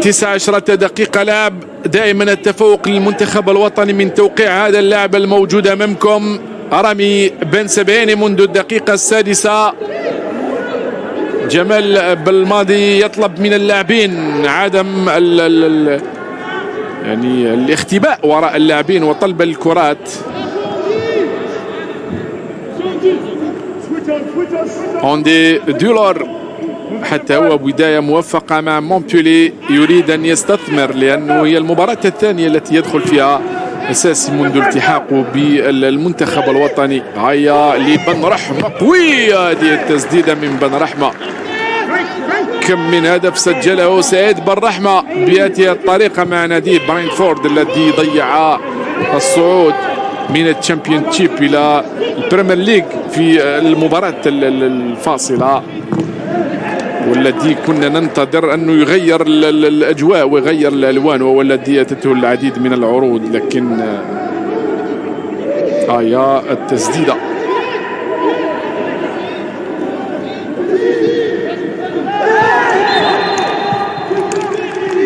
19 دقيقة لعب. دائما التفوق للمنتخب الوطني من توقيع هذا اللاعب الموجود أمامكم رامي بن سبعيني منذ الدقيقة السادسة. جمال بالماضي يطلب من اللاعبين عدم يعني الاختباء وراء اللاعبين وطلب الكرات. اوندي دولار حتى هو بداية موفقة مع مونبولي، يريد أن يستثمر لأنه هي المباراة الثانية التي يدخل فيها أساسي منذ التحاقه بالمنتخب الوطني. هيا لبن رحمة، قوية هذه التسديدة من بن رحمة. كم من هدف سجله سعيد بن رحمة بهذه الطريقة مع نادي برينفورد الذي ضيع الصعود من الشامبيونشيب إلى البريمير ليج في المباراة الفاصلة، والذي كنا ننتظر أنه يغير الأجواء ويغير الألوان، وهو الذي أتته العديد من العروض. لكن هيا التسديدة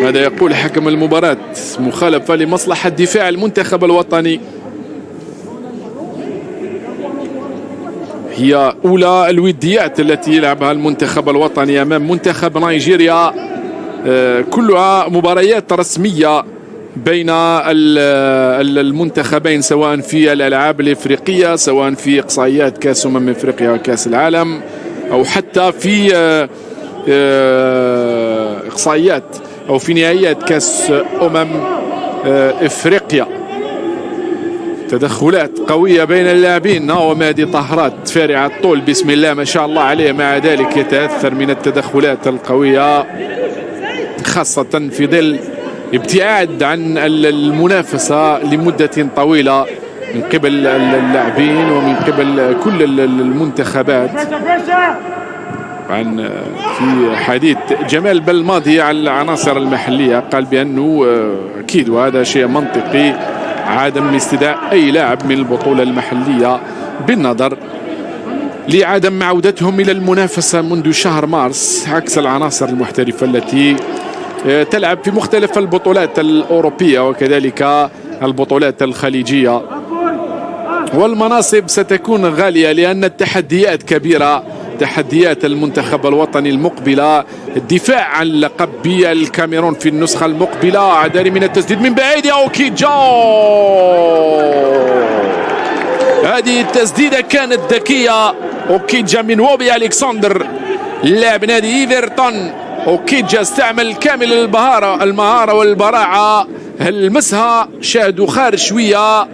هذا يقول حكم المباراة مخالفة لمصلحة دفاع المنتخب الوطني. هي أولى الوديات التي يلعبها المنتخب الوطني أمام منتخب نيجيريا، كلها مباريات رسمية بين المنتخبين سواء في الألعاب الإفريقية، سواء في إقصائيات كأس أفريقيا وكأس العالم، أو حتى في إقصائيات أو في نهائيات كأس إفريقيا. تدخلات قوية بين اللاعبين. ومادي طهرات فارع الطول بسم الله ما شاء الله عليه، مع ذلك يتأثر من التدخلات القوية خاصة في ظل ابتعاد عن المنافسة لمدة طويلة من قبل اللاعبين ومن قبل كل المنتخبات. عن في حديث جمال بالماضي على العناصر المحلية قال بأنه أكيد وهذا شيء منطقي عدم استدعاء أي لاعب من البطولة المحلية بالنظر لعدم عودتهم إلى المنافسة منذ شهر مارس، عكس العناصر المحترفة التي تلعب في مختلف البطولات الأوروبية وكذلك البطولات الخليجية. والمناصب ستكون غالية لأن التحديات كبيرة، تحديات المنتخب الوطني المقبلة، الدفاع عن لقب بالكاميرون في النسخة المقبلة. عداري من التسديد من بعيد، أوكيجا هذه التسديدة كانت ذكية. أوكيجا من ووبي ألكسندر لاعب نادي إيفرتون. أوكيجا استعمل كامل المهارة والبراعة، لمسها شاهدوا خارج شوية.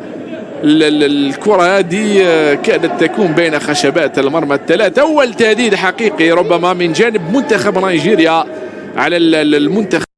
الكرة هذه كانت تكون بين خشبات المرمى الثلاثة. أول تهديد حقيقي ربما من جانب منتخب نيجيريا على المنتخب.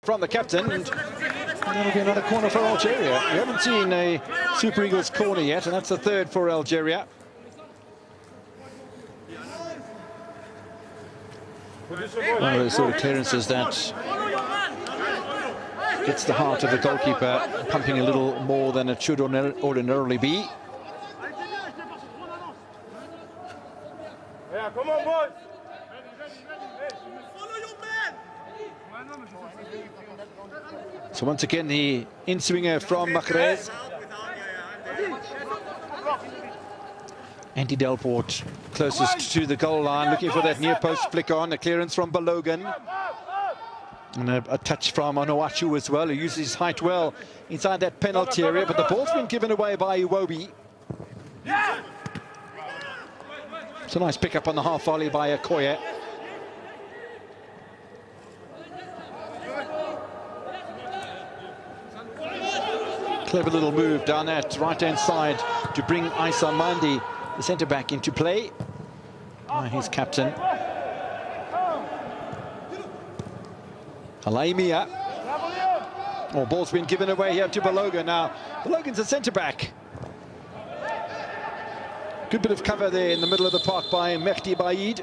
From the captain, and that'll be another corner for Algeria. We haven't seen a Super Eagles corner yet, and that's the third for Algeria. One of those sort of clearances that gets the heart of the goalkeeper pumping a little more than it should ordinarily be. Yeah, come on, boys. So once again, the in-swinger from Mahrez. Andy Delport closest to the goal line, looking for that near post flick on. A clearance from Balogun. And a touch from Onuachu as well, who uses his height well inside that penalty area. But the ball's been given away by Iwobi. It's a nice pick-up on the half volley by Okoye. Clever little move down that right-hand side to bring Issa Mandi, the centre-back, into play. His captain. Alaimia. Oh, ball's been given away here to Balogun now. Balogun's a centre-back. Good bit of cover there in the middle of the park by Mehdi Baid.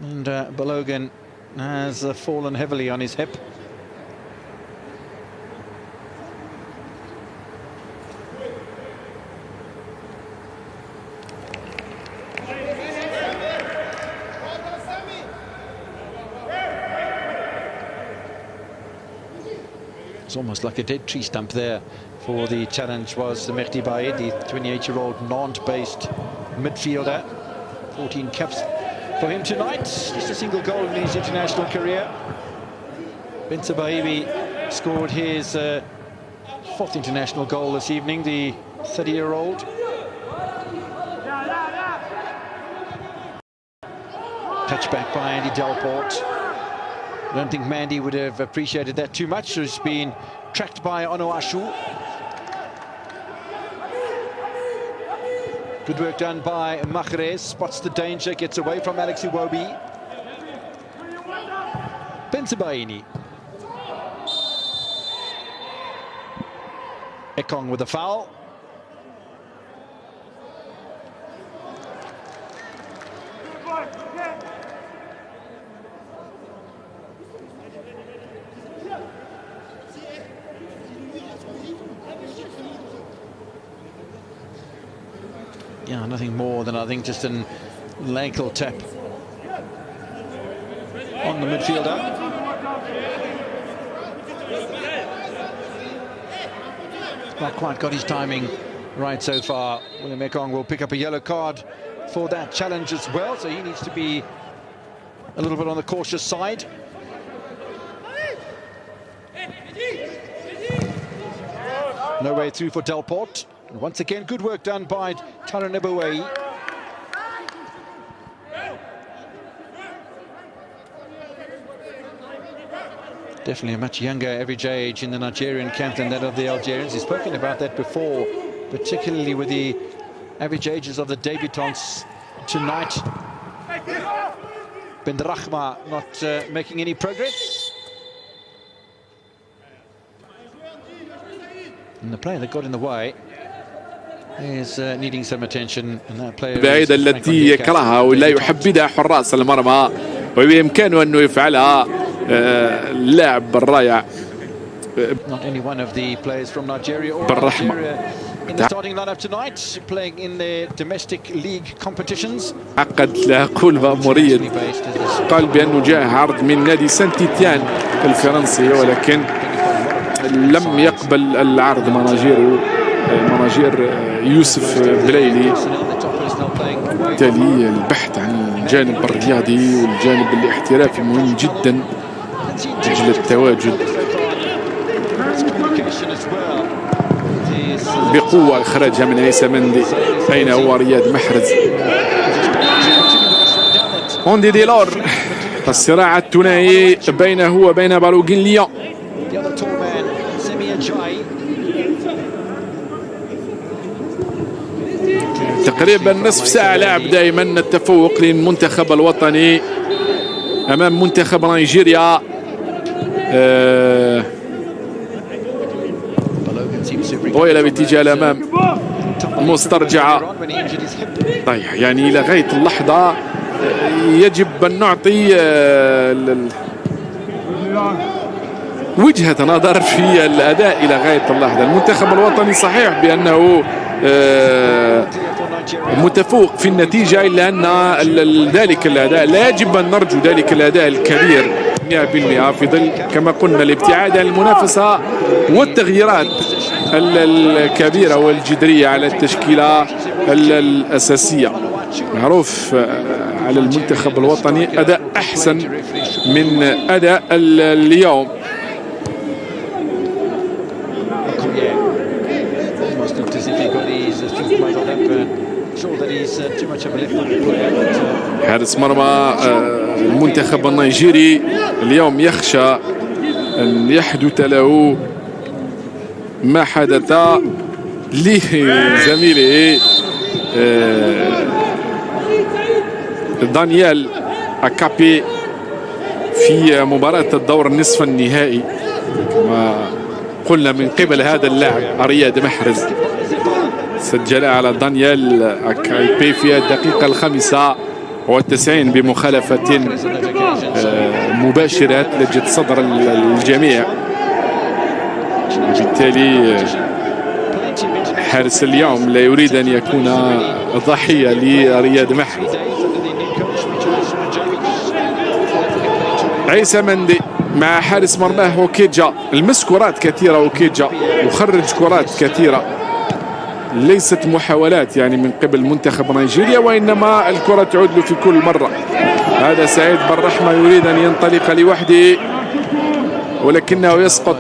And Balogun has fallen heavily on his hip. It's almost like a dead tree stump there for the challenge was the Mehdi Baid, the 28-year-old Nantes-based midfielder. 14 caps for him tonight. Just a single goal in his international career. Bensabaibi scored his fourth international goal this evening, the 30-year-old. Touchback by Andy Delport. I don't think Mandy would have appreciated that too much. He's been tracked by Onuachu. Good work done by Mahrez. Spots the danger, gets away from Alex Iwobi. Bensabaini. Ekong with a foul. Yeah, nothing more than I think just an ankle tap on the midfielder. Not quite got his timing right so far. William Ekong will pick up a yellow card for that challenge as well, so he needs to be a little bit on the cautious side. No way through for Delport. And once again, good work done by Taraneboué. Definitely a much younger average age in the Nigerian camp than that of the Algerians. He's spoken about that before, particularly with the average ages of the debutants tonight. Benrahma not making any progress. And the player that got in the way is needing some attention, and that player بعيدة التي يكرهها ولا يحبذها حراس المرمى وبإمكانه أنه يفعلها اللاعب الرائع. Not any one of the players from Nigeria or Algeria in the starting lineup tonight, playing in the domestic league competitions. عقد له كولفا مريد قال بأنه جاء عرض من نادي سان تيتيان الفرنسي، ولكن لم يقبل العرض مناجير يوسف بليلي. بالتالي البحث عن الجانب الرياضي والجانب الاحترافي مهم جدا أجل التواجد بقوة. إخراجها من عيسى مندي. أين هو رياض محرز؟ موندي ديلور. الصراع الثنائي بينه وبين باروغين ليون. تقريبا نصف ساعة لعب دائما التفوق للمنتخب الوطني أمام منتخب نيجيريا. طويلة باتجاه الأمام مسترجعة. طيب يعني إلى غاية اللحظة يجب أن نعطي وجهة نظر في الأداء إلى غاية اللحظة. المنتخب الوطني صحيح بأنه متفوق في النتيجة، إلا أن ذلك الأداء لا يجب أن نرجو ذلك الأداء الكبير 100% في ظل كما قلنا الابتعاد عن المنافسة والتغييرات الكبيرة والجذرية على التشكيلة الأساسية. معروف على المنتخب الوطني أداء أحسن من أداء اليوم. حارس مرمى المنتخب النيجيري اليوم يخشى أن يحدث له ما حدث لزميله دانيال أكابي في مباراة الدور النصف النهائي كما قلنا من قبل هذا اللاعب رياض محرز. سجلها على دانيال أكايبي في الدقيقة 95 بمخالفة مباشرة لجت صدر الجميع. وبالتالي حارس اليوم لا يريد أن يكون ضحية لرياض محرز. عيسى مندي مع حارس مرماه هوكيجا، المس كرات كثيرة هوكيجا وخرج كرات كثيرة، ليست محاولات يعني من قبل منتخب نيجيريا، وإنما الكرة تعود له في كل مرة. هذا سعيد بن رحمة يريد أن ينطلق لوحده ولكنه يسقط.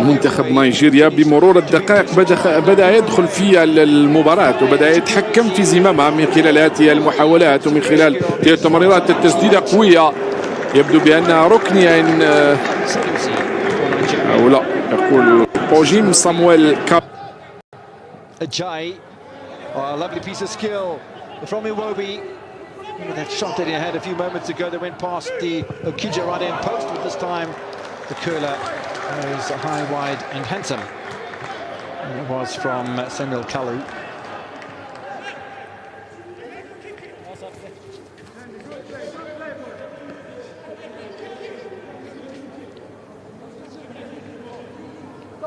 منتخب نيجيريا بمرور الدقائق بدأ يدخل في المباراة وبدأ يتحكم في زمامها من خلال هذه المحاولات ومن خلال هذه التمريرات. التسديدة قوية يبدو بأنها ركنية أو لا، يقول بوجيم صامويل كاب. lovely piece of skill from Iwobi. That shot that he had a few moments ago that went past the Okija right end post, but this time the curler was high, wide and handsome. And it was from Samuel Kalu.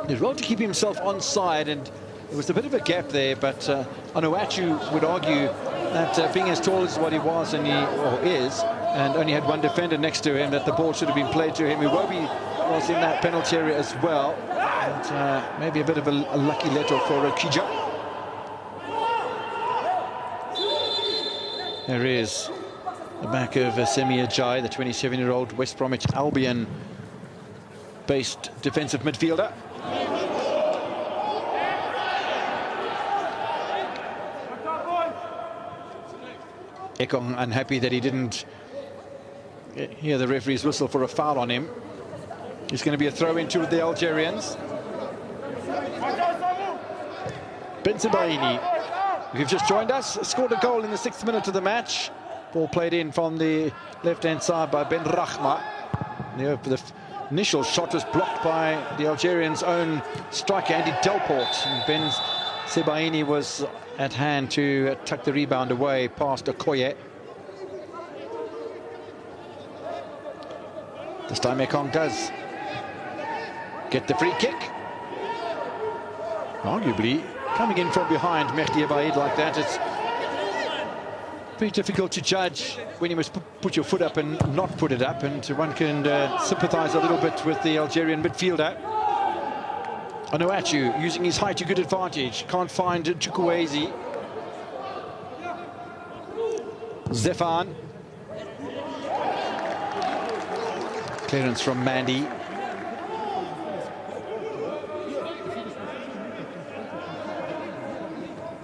He's rolled to keep himself onside, and there was a bit of a gap there, but Onuachu would argue that being as tall as what he was and is, and only had one defender next to him, that the ball should have been played to him. Iwobi was in that penalty area as well, and maybe a bit of a lucky letter for Okija. There is the back of Semi Ajayi, the 27-year-old West Bromwich Albion-based defensive midfielder. Ekong unhappy that he didn't hear the referee's whistle for a foul on him. It's going to be a throw into the Algerians. Benzibaini, who've just joined us, scored a goal in the 6th minute of the match. Ball played in from the left-hand side by Ben Rahma. The initial shot was blocked by the Algerians' own striker, Andy Delport. And Ben Sebaini was at hand to tuck the rebound away past Okoye. This time Ekong does get the free kick. Arguably, coming in from behind Mehdi Abaid like that, it's very difficult to judge when you must put your foot up and not put it up, and one can sympathise a little bit with the Algerian midfielder. Onuachu using his height to good advantage, can't find Chukwueze. Zefan. Clearance from Mandy.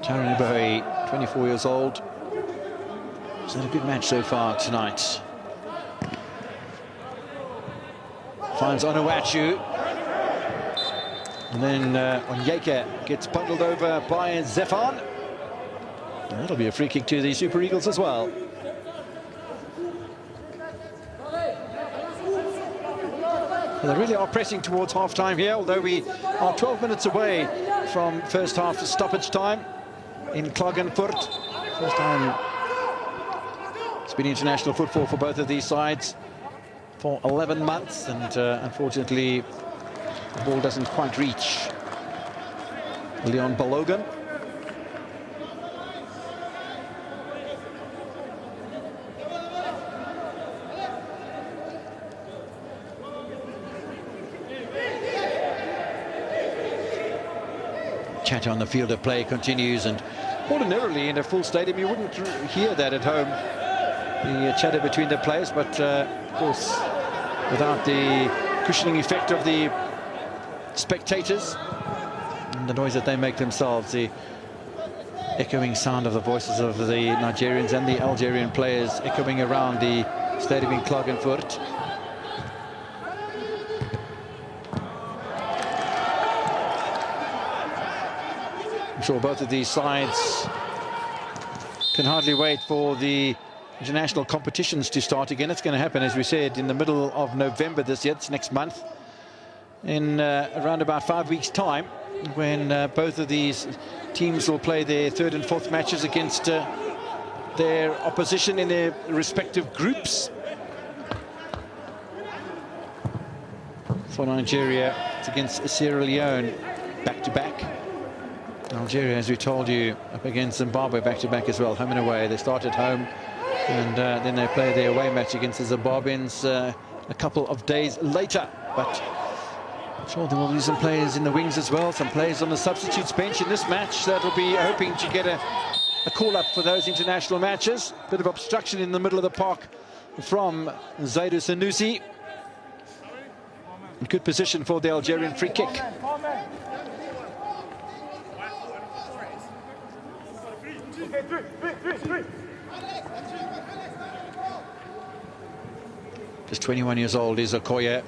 Taron Ibohe, 24 years old. He's had a good match so far tonight. Finds Onuachu. And then Onyeka gets bundled over by Zefan. And that'll be a free kick to the Super Eagles as well. Well, they really are pressing towards half-time here, although we are 12 minutes away from first half stoppage time in Klagenfurt. First time it's been international football for both of these sides for 11 months, and unfortunately the ball doesn't quite reach Leon Balogun. Chatter on the field of play continues, and ordinarily in a full stadium you wouldn't hear that at home, the chatter between the players, but of course without the cushioning effect of the spectators and the noise that they make themselves, the echoing sound of the voices of the Nigerians and the Algerian players echoing around the stadium in Klagenfurt. I'm sure both of these sides can hardly wait for the international competitions to start again. It's going to happen, as we said, in the middle of November this year. It's next month, in around about 5 weeks' time, when both of these teams will play their third and fourth matches against their opposition in their respective groups. For Nigeria, it's against Sierra Leone, back-to-back. Algeria, as we told you, up against Zimbabwe, back-to-back as well, home and away. They start at home, and then they play their away match against the Zimbabweans a couple of days later. But I'm sure there will be some players in the wings as well, some players on the substitutes bench in this match that will be hoping to get a call-up for those international matches. Bit of obstruction in the middle of the park from Zaidou Sanusi. Good position for the Algerian free kick. Just 21 years old is Okoye.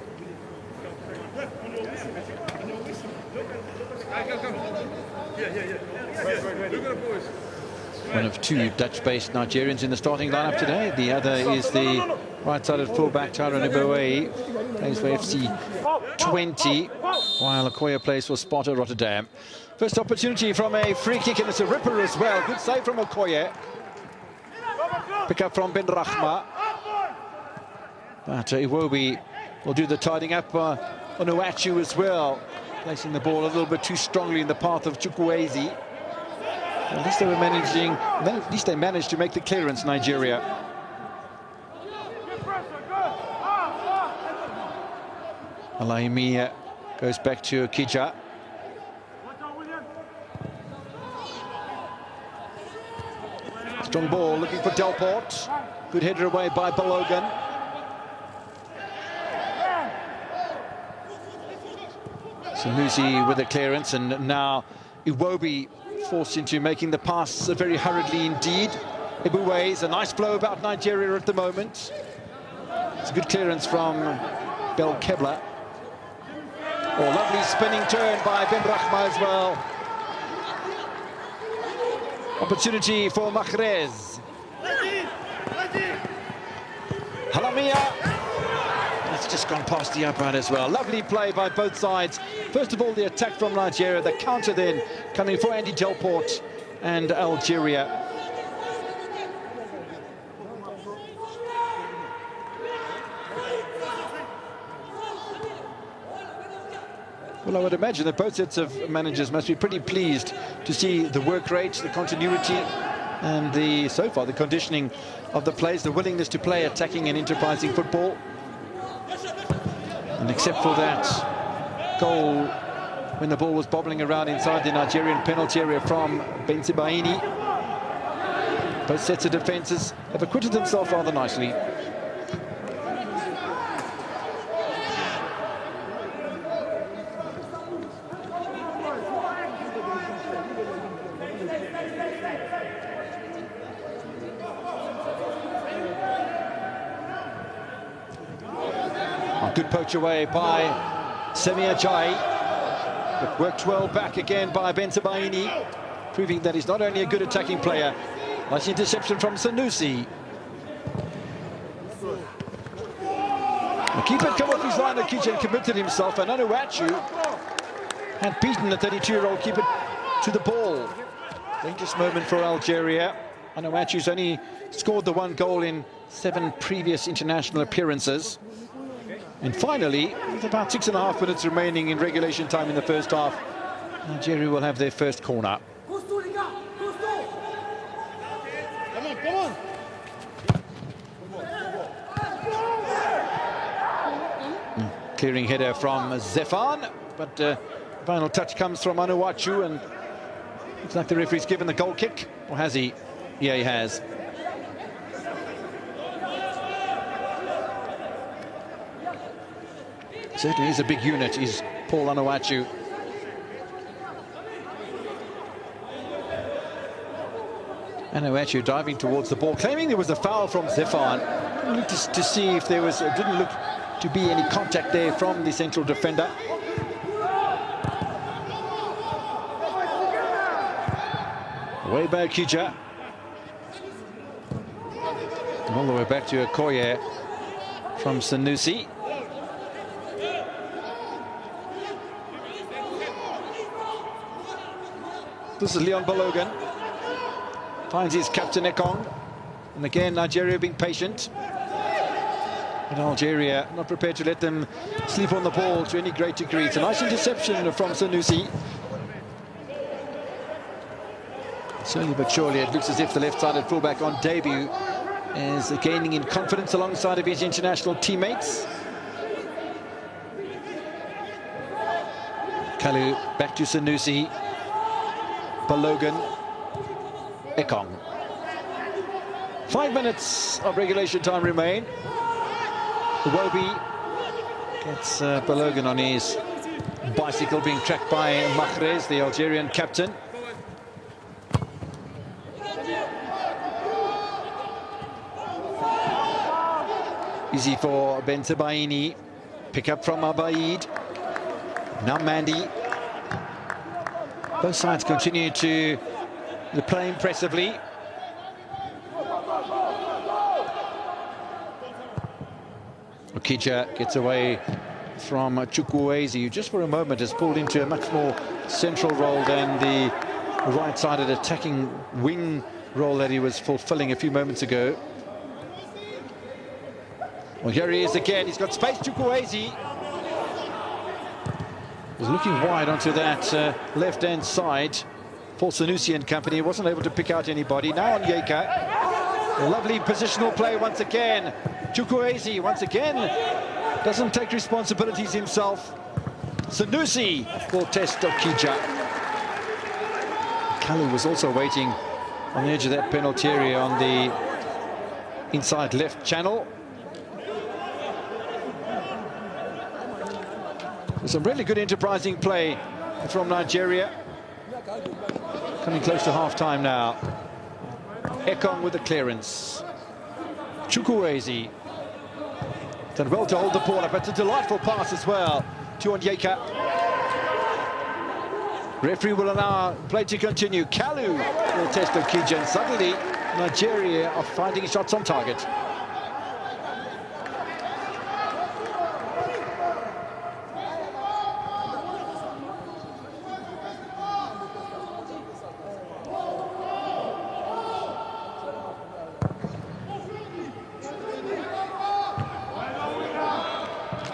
One of two Dutch-based Nigerians in the starting lineup today. The other is the right-sided fullback Tyrone Eboe, plays for FC 20, while Okoye plays for Sparta Rotterdam. First opportunity from a free kick, and it's a ripper as well. Good save from Okoye. Pick up from Ben Rahma. But Iwobi will do the tidying up on Onuachu as well, placing the ball a little bit too strongly in the path of Chukwueze. At least they managed to make the clearance, Nigeria. Alaimi goes back to Okija. Strong ball, looking for Delport. Good header away by Balogun. Sanusi with the clearance, and now Iwobi forced into making the pass very hurriedly indeed. Eboué is a nice blow about Nigeria at the moment. It's a good clearance from Bel Kebla. Oh, lovely spinning turn by Ben Rahma as well. Opportunity for Mahrez. Halamia. It's just gone past the upright as well. Lovely play by both sides. First of all, the attack from Nigeria, the counter then coming for Andy Delport and Algeria. Well, I would imagine that both sets of managers must be pretty pleased to see the work rate, the continuity, and so far the conditioning of the players, the willingness to play attacking and enterprising football. And except for that goal when the ball was bobbling around inside the Nigerian penalty area from Bensebaini, both sets of defences have acquitted themselves rather nicely. Good poach away by Semi Ajayi, but worked well back again by Bensebaini, proving that he's not only a good attacking player. Nice interception from Sanusi. The keeper come off his line of kitchen and committed himself, and Onuachu had beaten the 32-year-old keeper to the ball. Dangerous moment for Algeria. Onuachu's only scored the one goal in 7 previous international appearances. And finally, with about 6.5 minutes remaining in regulation time in the first half, Algeria will have their first corner. Clearing header from Zefan, but final touch comes from Onuachu, and looks like the referee's given the goal kick. Or has he? Yeah, he has. Certainly is a big unit, is Paul Onuachu. Onuachu diving towards the ball, claiming there was a foul from Zefan. Looked to see if there was, didn't look to be any contact there from the central defender. Away by Okija. All the way back to Okoye from Sanusi. This is Leon Balogun. Finds his captain Ekong. And again, Nigeria being patient. And Algeria not prepared to let them sleep on the ball to any great degree. It's a nice interception from Sanusi. Slowly but surely, it looks as if the left-sided fullback on debut is gaining in confidence alongside of his international teammates. Kalu back to Sanusi. Balogun. Ekong. 5 minutes of regulation time remain. Iwobi gets Balogun on his bicycle, being tracked by Mahrez, the Algerian captain. Easy for Ben Sebaini. Pick up from Abaid. Now Mandy. Both sides continue to play impressively. Okija gets away from Chukwueze, who just for a moment has pulled into a much more central role than the right-sided attacking wing role that he was fulfilling a few moments ago. Well, here he is again. He's got space. Chukwueze was looking wide onto that left-hand side for Sanusi and company. Wasn't able to pick out anybody. Now on Yeka. Lovely positional play once again. Chukwueze once again doesn't take responsibilities himself. Sanusi will test Okija. Kalu was also waiting on the edge of that penalty area on the inside left channel. Some really good enterprising play from Nigeria. Coming close to half-time now. Ekong with the clearance. Chukwueze done well to hold the ball up. It's a delightful pass as well to Onyeka. Referee will allow play to continue. Kalu will test Okija, and suddenly Nigeria are finding shots on target.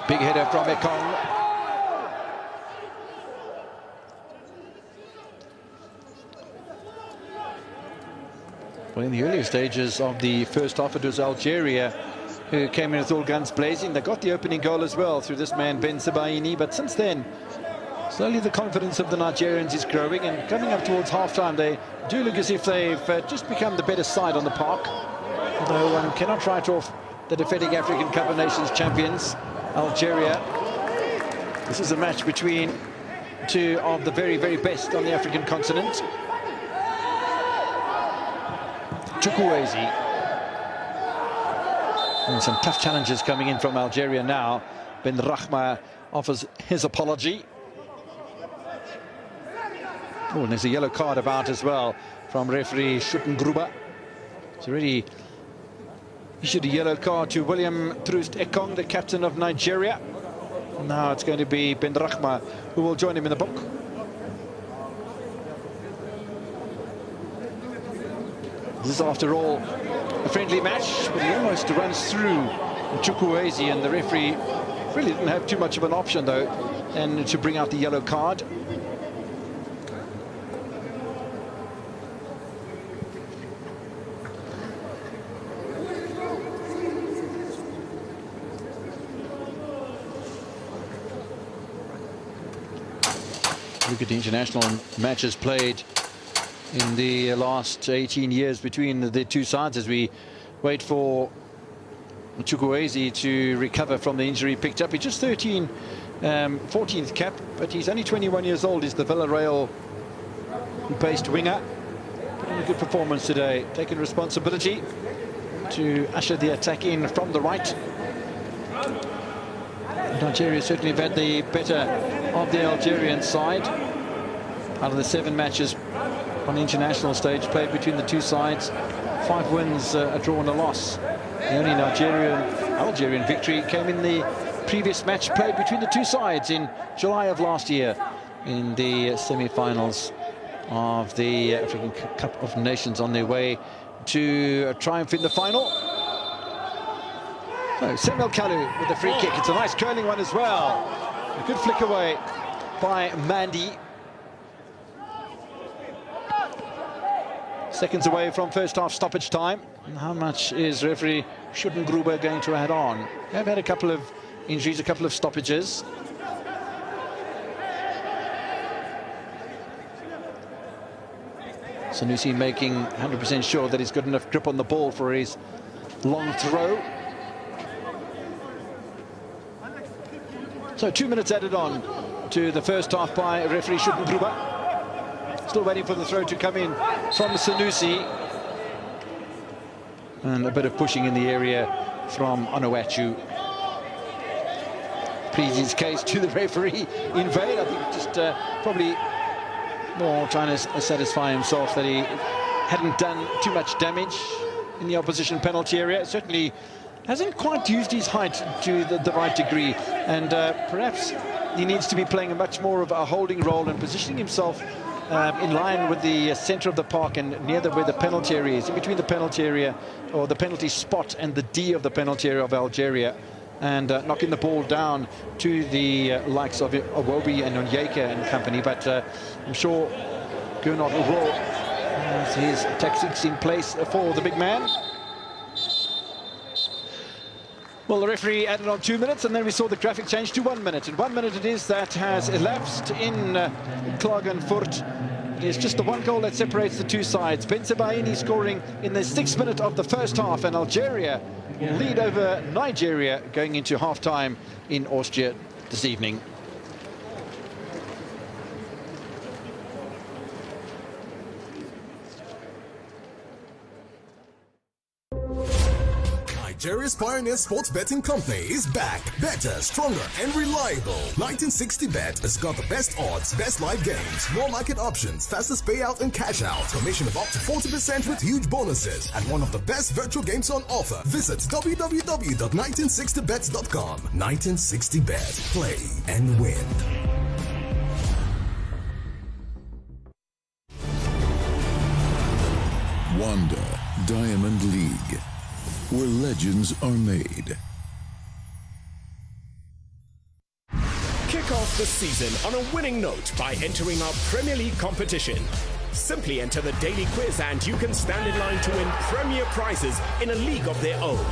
Big header from Ekong. Well, in the earlier stages of the first half, it was Algeria who came in with all guns blazing. They got the opening goal as well through this man, Ben Sebaini. But since then, slowly the confidence of the Nigerians is growing. And coming up towards half-time, they do look as if they've just become the better side on the park. Although one cannot write off the defending African Cup of Nations champions, Algeria. This is a match between two of the very, very best on the African continent. Chukwueze. And some tough challenges coming in from Algeria now. Ben Rahma offers his apology. Oh, and there's a yellow card about as well from referee Schuttengruber. It's already issued a yellow card to William Troost Ekong, the captain of Nigeria. Now it's going to be Ben Rahma who will join him in the book. This is, after all, a friendly match, but he almost runs through Chukwueze, and the referee really didn't have too much of an option, though, and to bring out the yellow card. Look at the international matches played in the last 18 years between the two sides as we wait for Chukwueze to recover from the injury picked up. He's just 14th cap, but he's only 21 years old. He's the Villarreal-based winger. Put in a good performance today, taking responsibility to usher the attack in from the right. Nigeria certainly have had the better of the Algerian side. Out of the 7 matches on the international stage played between the two sides, 5 wins, a draw and a loss. The only Algerian victory came in the previous match played between the two sides in July of last year in the semi-finals of the African Cup of Nations, on their way to a triumph in the final. So Samuel Kalu with the free kick. It's a nice curling one as well. A good flick away by Mandy. Seconds away from first half stoppage time. And how much is referee Schuttengruber going to add on? They've had a couple of injuries, a couple of stoppages. Sanusi making 100% sure that he's got enough grip on the ball for his long throw. So 2 minutes added on to the first half by referee Schuttengruber. Still waiting for the throw to come in from Sanusi. And a bit of pushing in the area from Onuachu. Pleads his case to the referee in vain. I think just probably more trying to satisfy himself that he hadn't done too much damage in the opposition penalty area. Certainly hasn't quite used his height to the right degree, and perhaps he needs to be playing a much more of a holding role and positioning himself in line with the centre of the park and near where the penalty area is, in between the penalty area or the penalty spot and the D of the penalty area of Algeria, and knocking the ball down to the likes of Awobi and Onyeka and company. But I'm sure Gernot will have his tactics in place for the big man. Well, the referee added on 2 minutes, and then we saw the graphic change to 1 minute. And 1 minute it is that has elapsed in Klagenfurt. It's just the one goal that separates the two sides. Ben Sebaini scoring in the 6th minute of the first half, and Algeria lead over Nigeria going into half-time in Austria this evening. Nigeria's pioneer sports betting company is back. Better, stronger, and reliable. 1960bet has got the best odds, best live games, more market options, fastest payout and cash out, commission of up to 40% with huge bonuses, and one of the best virtual games on offer. Visit www.1960bets.com. 1960bet. Play and win. Wanda Diamond League, where legends are made. Kick off the season on a winning note by entering our Premier League competition. Simply enter the daily quiz and you can stand in line to win premier prizes in a league of their own.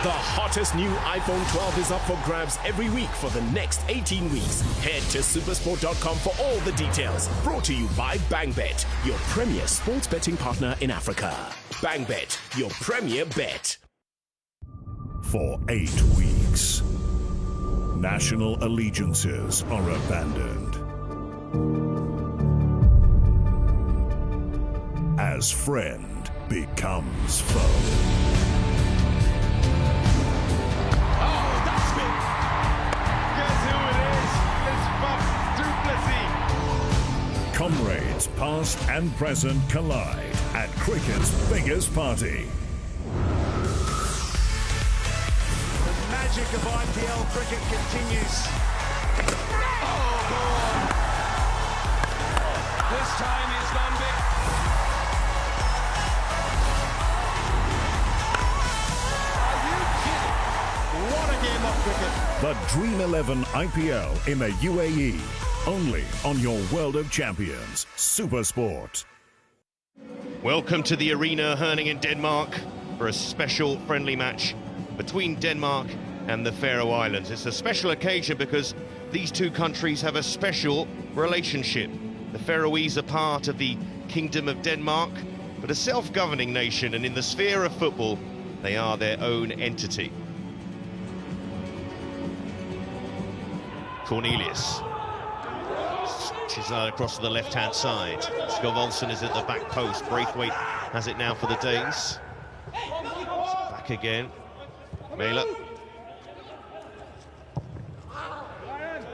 The hottest new iPhone 12 is up for grabs every week for the next 18 weeks. Head to supersport.com for all the details. Brought to you by BangBet, your premier sports betting partner in Africa. BangBet, your premier bet. For 8 weeks, national allegiances are abandoned. As friend becomes foe. Comrades past and present collide at cricket's biggest party. The magic of IPL cricket continues. Oh, God. This time he's gone big. Are you kidding? What a game of cricket. The Dream 11 IPL in the UAE. Only on your World of Champions, Supersport. Welcome to the Arena Herning in Denmark for a special friendly match between Denmark and the Faroe Islands. It's a special occasion because these two countries have a special relationship. The Faroese are part of the Kingdom of Denmark, but a self-governing nation, and in the sphere of football, they are their own entity. Cornelius. She's across to the left-hand side. Skov is at the back post. Braithwaite has it now for the Danes. Back again. Mela.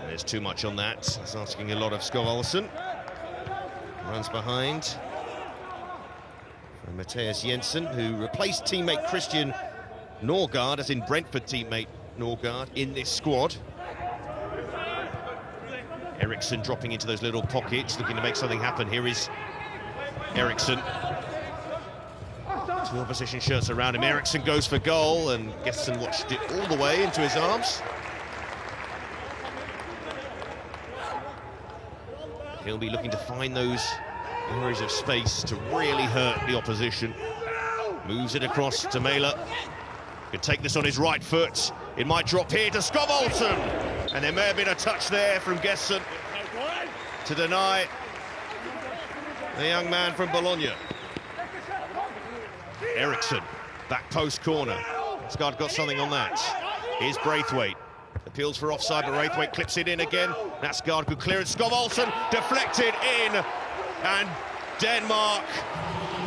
There's too much on that. It's asking a lot of Skov Runs behind. And Matthias Jensen, who replaced teammate Christian Norgard, as in Brentford teammate Norgard, in this squad. Eriksson dropping into those little pockets, looking to make something happen. Here is Eriksson. Two opposition shirts around him. Eriksson goes for goal, and Gesson watched it all the way into his arms. He'll be looking to find those areas of space to really hurt the opposition. Moves it across to Mæhle. Could take this on his right foot. It might drop here to Skov-Olsen. And there may have been a touch there from Gesson to deny the young man from Bologna. Eriksson, back post corner. Skard got something on that. Here's Braithwaite. Appeals for offside, but Braithwaite clips it in again. That's Skard, good clearance. Skov-Olsen deflected in. And Denmark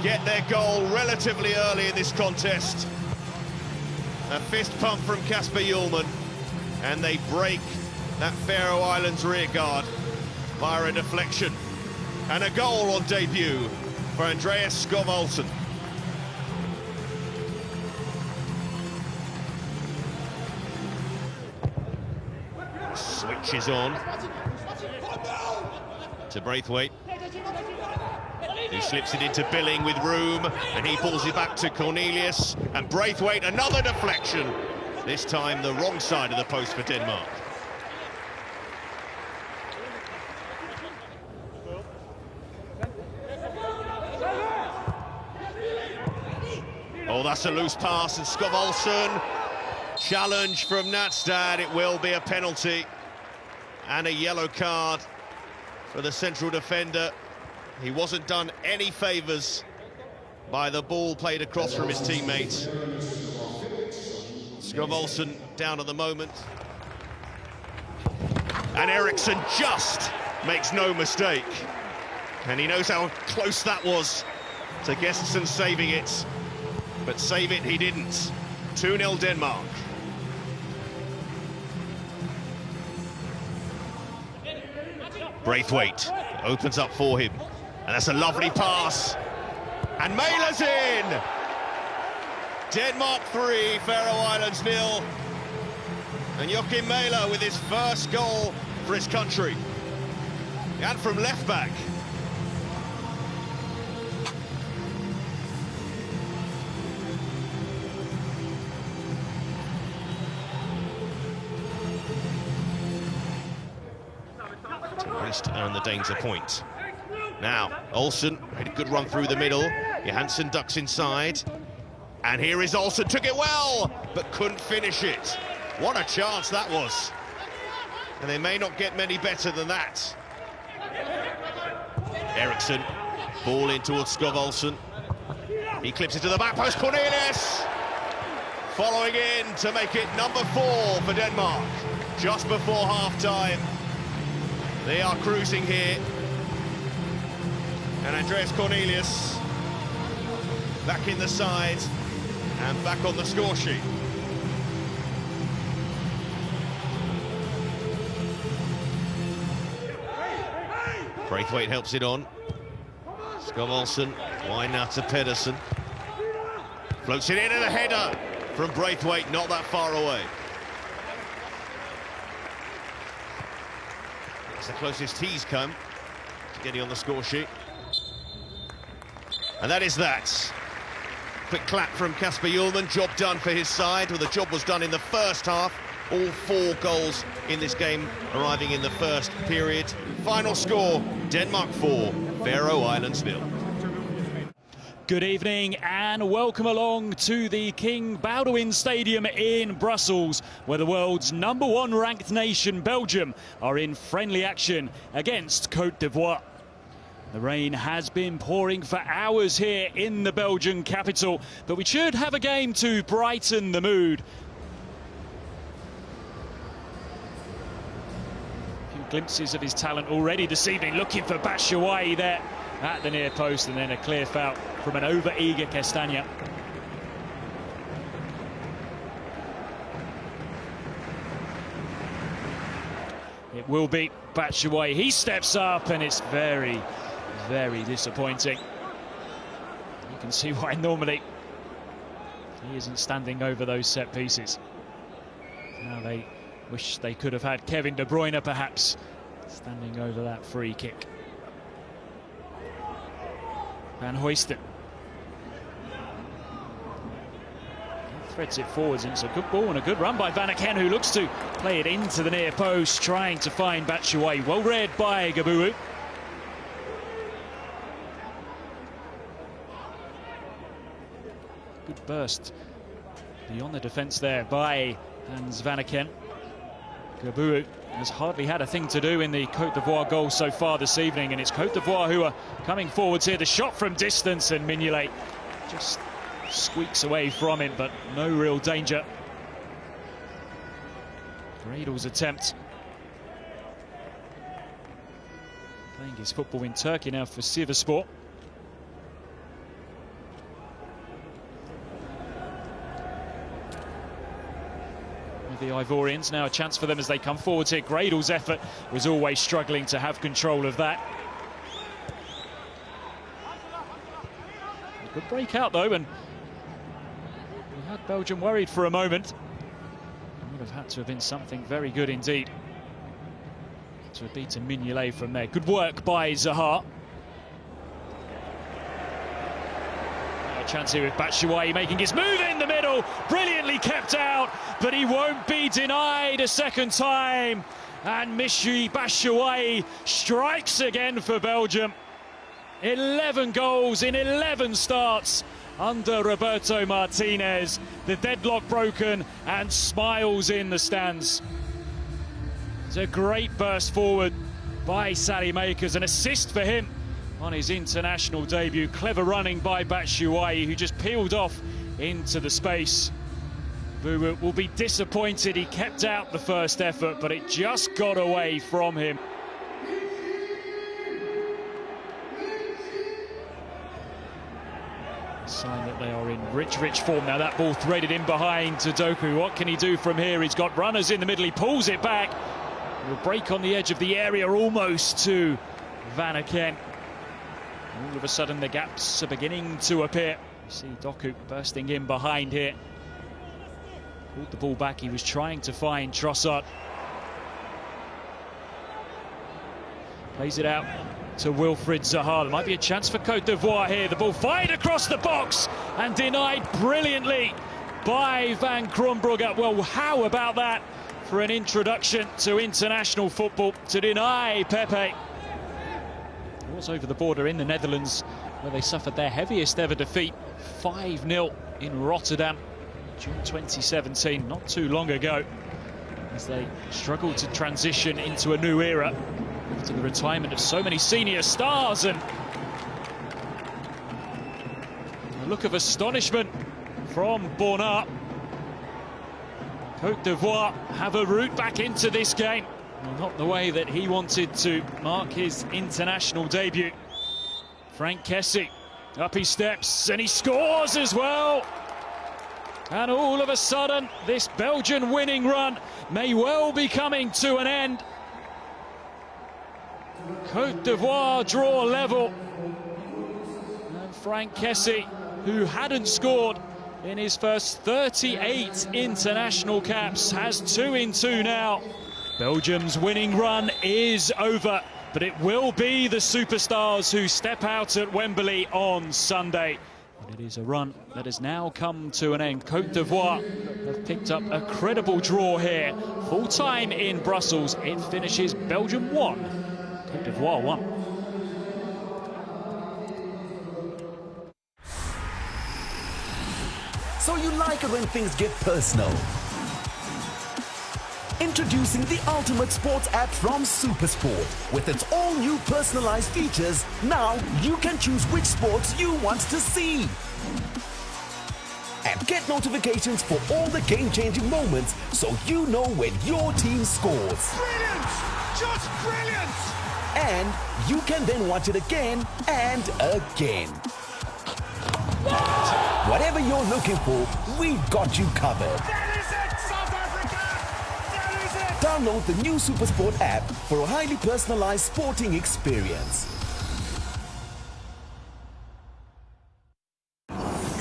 get their goal relatively early in this contest. A fist pump from Kasper Hjulmand, and they break that Faroe Islands rear guard via a deflection. And a goal on debut for Andreas Skov-Olsen. Switches on to Braithwaite, who slips it into Billing with room, and he pulls it back to Cornelius, and Braithwaite, another deflection, this time the wrong side of the post for Denmark. Oh, that's a loose pass, and Skov-Olsen, challenge from Natstad. It will be a penalty and a yellow card for the central defender. He wasn't done any favours by the ball played across from his teammates. Skov-Olsen down at the moment. And Eriksson just makes no mistake. And he knows how close that was to Gesson saving it. But save it he didn't. 2-0 Denmark. Braithwaite opens up for him. And that's a lovely pass. And Mæhle's in! Denmark 3, Faroe Islands 0. And Joachim Mæhle with his first goal for his country. And from left back. And the Danes a point. Now, Olsen made a good run through the middle. Johansson ducks inside. And here is Olsen, took it well, but couldn't finish it. What a chance that was. And they may not get many better than that. Eriksson, ball in towards Skov-Olsen. He clips it to the back post, Cornelius! Following in to make it number 4 for Denmark. Just before half-time. They are cruising here. And Andreas Cornelius back in the side and back on the score sheet. Braithwaite helps it on. Skov-Olsen, wide now to Pedersen. Floats it in and a header from Braithwaite, not that far away. It's the closest he's come to getting on the score sheet. And that is that. Quick clap from Kasper Hjulmand, job done for his side. Well, the job was done in the first half. All 4 goals in this game arriving in the first period. Final score, Denmark 4, Faroe Islands 0. Good evening and welcome along to the King Baudouin Stadium in Brussels, where the world's #1 ranked nation, Belgium, are in friendly action against Côte d'Ivoire. The rain has been pouring for hours here in the Belgian capital, but we should have a game to brighten the mood. A few glimpses of his talent already this evening, looking for Batshuayi there at the near post, and then a clear foul from an over-eager Castagna. It will be Batshuayi. He steps up, and it's very, very disappointing. You can see why normally he isn't standing over those set pieces. Now they wish they could have had Kevin De Bruyne perhaps standing over that free kick. Van Hoysten threads it forwards, and it's a good ball and a good run by Van Aken, who looks to play it into the near post, trying to find Batshuayi. Well read by Gabourou. Good burst beyond the defence there by Hans Van Aken. Gabourou has hardly had a thing to do in the Côte d'Ivoire goal so far this evening, and it's Côte d'Ivoire who are coming forwards here. The shot from distance, and Mignolet just squeaks away from it, but no real danger. Gradel's attempt. Playing his football in Turkey now for Sivasspor. The Ivorians, now a chance for them as they come forwards here. Gradel's effort was always struggling to have control of that. A good breakout though, and we had Belgium worried for a moment. It would have had to have been something very good indeed to have beaten Mignolet from there. Good work by Zaha. Chance here with Batshuayi making his move in the middle, brilliantly kept out, but he won't be denied a second time. And Michy Batshuayi strikes again for Belgium. 11 goals in 11 starts under Roberto Martinez. The deadlock broken and smiles in the stands. It's a great burst forward by Sally Makers, an assist for him on his international debut. Clever running by Batshuayi, who just peeled off into the space. Bouba will be disappointed. He kept out the first effort, but it just got away from him. A sign that they are in rich form. Now that ball threaded in behind to Doku. What can he do from here? He's got runners in the middle. He pulls it back. He'll break on the edge of the area almost to Van Aken. All of a sudden the gaps are beginning to appear. You see Doku bursting in behind here. Pulled the ball back. He was trying to find Trossard. Plays it out to Wilfried Zaha. There might be a chance for Côte d'Ivoire here. The ball fired across the box and denied brilliantly by Van Krombrugge. Well, how about that for an introduction to international football, to deny Pepe? Was over the border in the Netherlands, where they suffered their heaviest ever defeat, 5-0 in Rotterdam, June 2017, not too long ago, as they struggled to transition into a new era after the retirement of so many senior stars. And a look of astonishment from Bonnat. Côte d'Ivoire have a route back into this game. Well, not the way that he wanted to mark his international debut. Frank Kessie, up he steps, and he scores as well. And all of a sudden, this Belgian winning run may well be coming to an end. Côte d'Ivoire draw level. And Frank Kessie, who hadn't scored in his first 38 international caps, has 2 in 2 now. Belgium's winning run is over, but it will be the superstars who step out at Wembley on Sunday. But it is a run that has now come to an end. Côte d'Ivoire have picked up a credible draw here. Full time in Brussels, it finishes Belgium 1, Côte d'Ivoire 1. So you like it when things get personal. Introducing the ultimate sports app from SuperSport. With its all-new personalized features, now you can choose which sports you want to see. And get notifications for all the game-changing moments so you know when your team scores. Brilliant! Just brilliant! And you can then watch it again and again. Whatever you're looking for, we've got you covered. Download the new SuperSport app for a highly personalized sporting experience.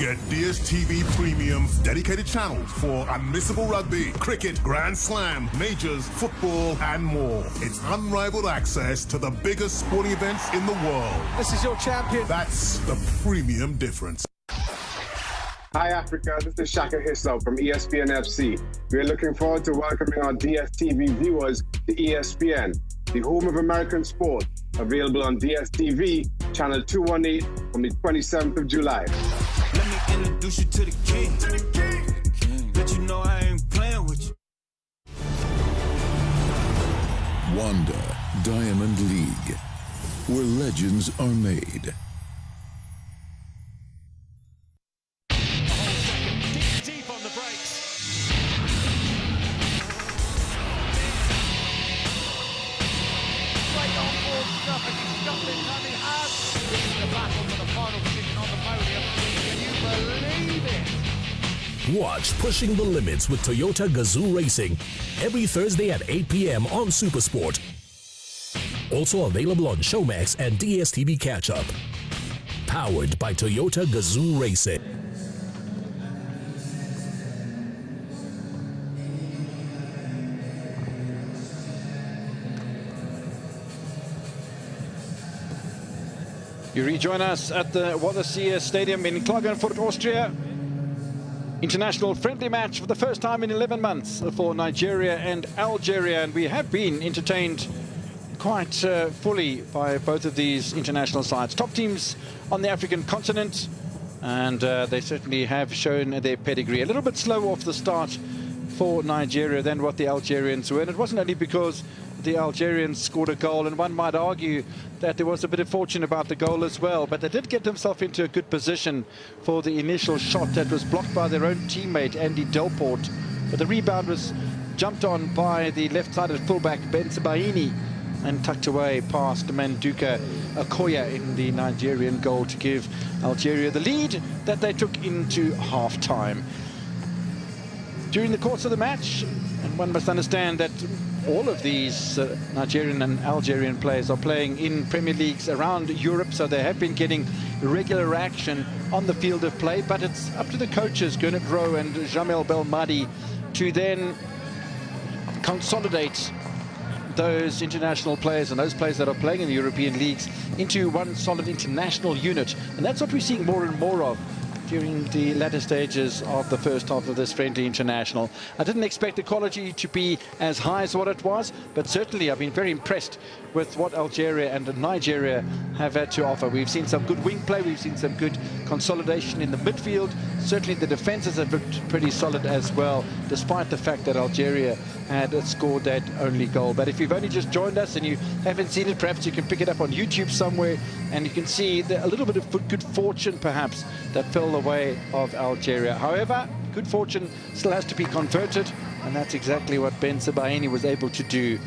Get DSTV Premium dedicated channels for unmissable rugby, cricket, Grand Slam, majors, football, and more. It's unrivaled access to the biggest sporting events in the world. This is your champion. That's the premium difference. Hi Africa, this is Shaka Hisso from ESPN FC. We're looking forward to welcoming our DSTV viewers to ESPN, the home of American sport, available on DSTV, channel 218 from the 27th of July. Let me introduce you to the king. Let you know I ain't playing with you. Wanda Diamond League, where legends are made. Deep on the brakes. Straight on board stuff and he's stopped it time he has. This is the battle for the final position on the podium. Can you believe it? Watch Pushing the Limits with Toyota Gazoo Racing every Thursday at 8 p.m. on Supersport. Also available on Showmax and DSTV Catch-Up. Powered by Toyota Gazoo Racing. You rejoin us at the Wallacea Stadium in Klagenfurt, Austria. International friendly match for the first time in 11 months for Nigeria and Algeria. And we have been entertained quite fully by both of these international sides. Top teams on the African continent. And they certainly have shown their pedigree. A little bit slow off the start for Nigeria than what the Algerians were. And it wasn't only because the Algerians scored a goal, and one might argue that there was a bit of fortune about the goal as well, but they did get themselves into a good position for the initial shot that was blocked by their own teammate Andy Delport, but the rebound was jumped on by the left-sided fullback Ben Sebaini and tucked away past Manduka Okoya in the Nigerian goal to give Algeria the lead that they took into half-time. During the course of the match, and one must understand that all of these Nigerian and Algerian players are playing in Premier Leagues around Europe, so they have been getting regular action on the field of play, but it's up to the coaches, Gernot Rowe and Jamel Belmadi, to then consolidate those international players and those players that are playing in the European leagues into one solid international unit. And that's what we're seeing more and more of during the latter stages of the first half of this friendly international. I didn't expect the quality to be as high as what it was, but certainly I've been very impressed with what Algeria and Nigeria have had to offer. We've seen some good wing play, we've seen some good consolidation in the midfield. Certainly the defenses have looked pretty solid as well, despite the fact that Algeria had scored that only goal. But if you've only just joined us and you haven't seen it, perhaps you can pick it up on YouTube somewhere, and you can see a little bit of good fortune perhaps that fell the way of Algeria. However, good fortune still has to be converted, and that's exactly what Ben Sebaini was able to do.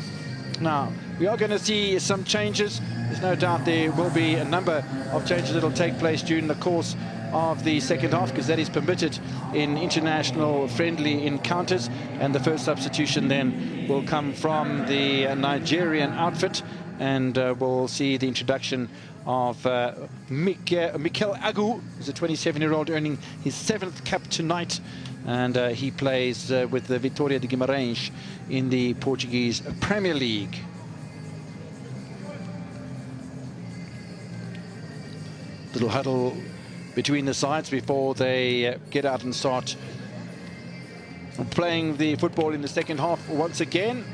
Now, we are going to see some changes. There's no doubt there will be a number of changes that will take place during the course of the second half, because that is permitted in international friendly encounters. And the first substitution then will come from the Nigerian outfit, and we'll see the introduction of Mikel Agu, who's a 27-year-old earning his 7th cap tonight, and he plays with the Vitória de Guimarães in the Portuguese Premier League. Little huddle between the sides before they get out and start playing the football in the second half once again.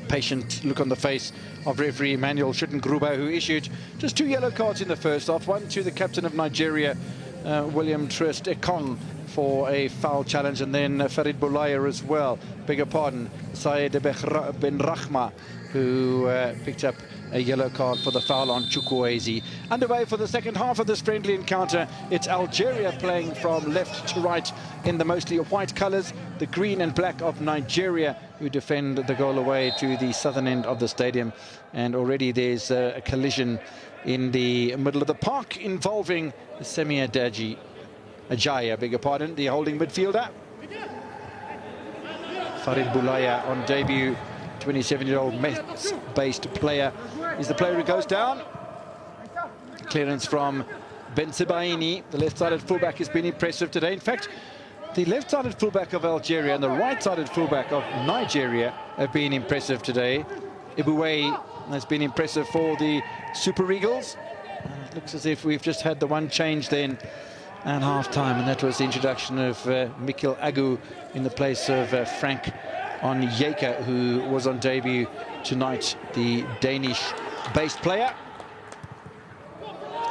Patient look on the face of referee Emmanuel Schuttengruber, who issued just 2 yellow cards in the first half, one to the captain of Nigeria, William Trist Ekong, for a foul challenge, and then Farid Boulaya as well, bigger pardon, Syed Ben Rahma, who picked up a yellow card for the foul on Chukwueze. Underway for the second half of this friendly encounter. It's Algeria playing from left to right in the mostly white colours, the green and black of Nigeria, who defend the goal away to the southern end of the stadium. And already there's a collision in the middle of the park involving Semi Ajaya, beg your pardon, the holding midfielder. Farid Boulaya on debut, 27-year-old Metz-based player, is the player who goes down. Clearance from Ben Sebaini, the left-sided fullback, has been impressive today. In fact, the left-sided fullback of Algeria and the right-sided fullback of Nigeria have been impressive today. Iboué has been impressive for the Super Eagles. It looks as if we've just had the one change then at half-time, and that was the introduction of Mikel Agu in the place of Frank Onyeka, who was on debut tonight, the Danish-based player.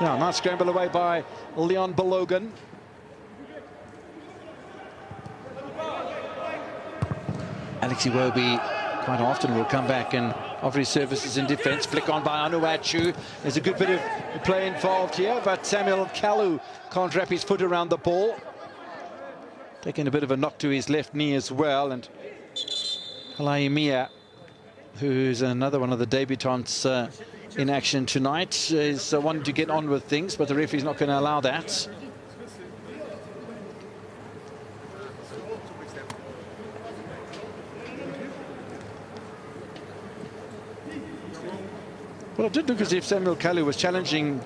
Yeah, nice scramble away by Leon Balogun. Alex Iwobi quite often will come back and offer his services in defence. Flick on by Onuachu. There's a good bit of play involved here, but Samuel Kalu can't wrap his foot around the ball. Taking a bit of a knock to his left knee as well. And Kalaimia, who's another one of the debutants in action tonight, is wanting to get on with things, but the referee's not going to allow that. Well, it did look as if Samuel Kalu was challenging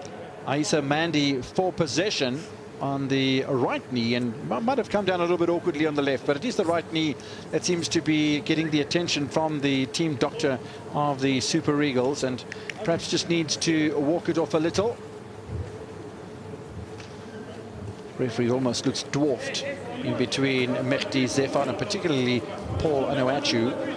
Aissa Mandi for possession on the right knee, and might have come down a little bit awkwardly on the left, but it is the right knee that seems to be getting the attention from the team doctor of the Super Eagles, and perhaps just needs to walk it off a little. Referee almost looks dwarfed in between Mehdi Zefar and particularly Paul Onuachu.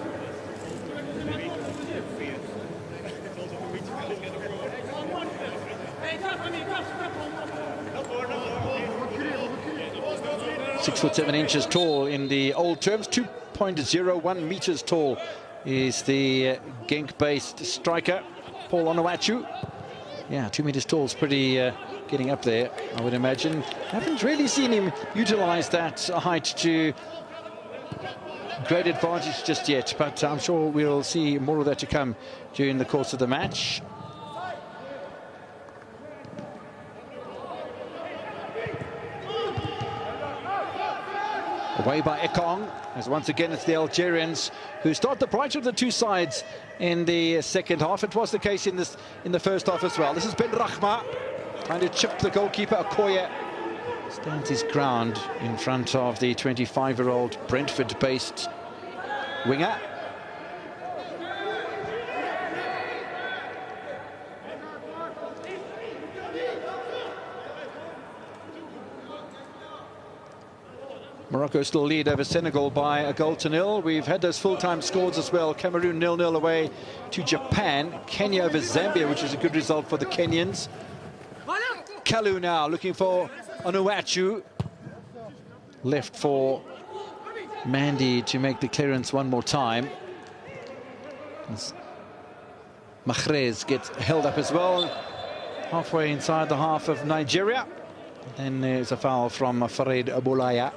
Six foot 7 inches tall in the old terms, 2.01 meters tall is the Genk-based striker, Paul Onuachu. Yeah, 2 meters tall is pretty getting up there, I would imagine. Haven't really seen him utilize that height to great advantage just yet, but I'm sure we'll see more of that to come during the course of the match. Away by Ekong, as once again it's the Algerians who start the brighter of the two sides in the second half. It was the case in the first half as well. This is Ben Rahma trying to chip the goalkeeper. Okoye stands his ground in front of the 25-year-old Brentford-based winger. Morocco still lead over Senegal by a goal to nil. We've had those full-time scores as well. Cameroon 0-0 away to Japan. Kenya over Zambia, which is a good result for the Kenyans. Kalu now looking for Onuachu. Left for Mandy to make the clearance one more time. Mahrez gets held up as well. Halfway inside the half of Nigeria. Then there's a foul from Farid Aboulaya.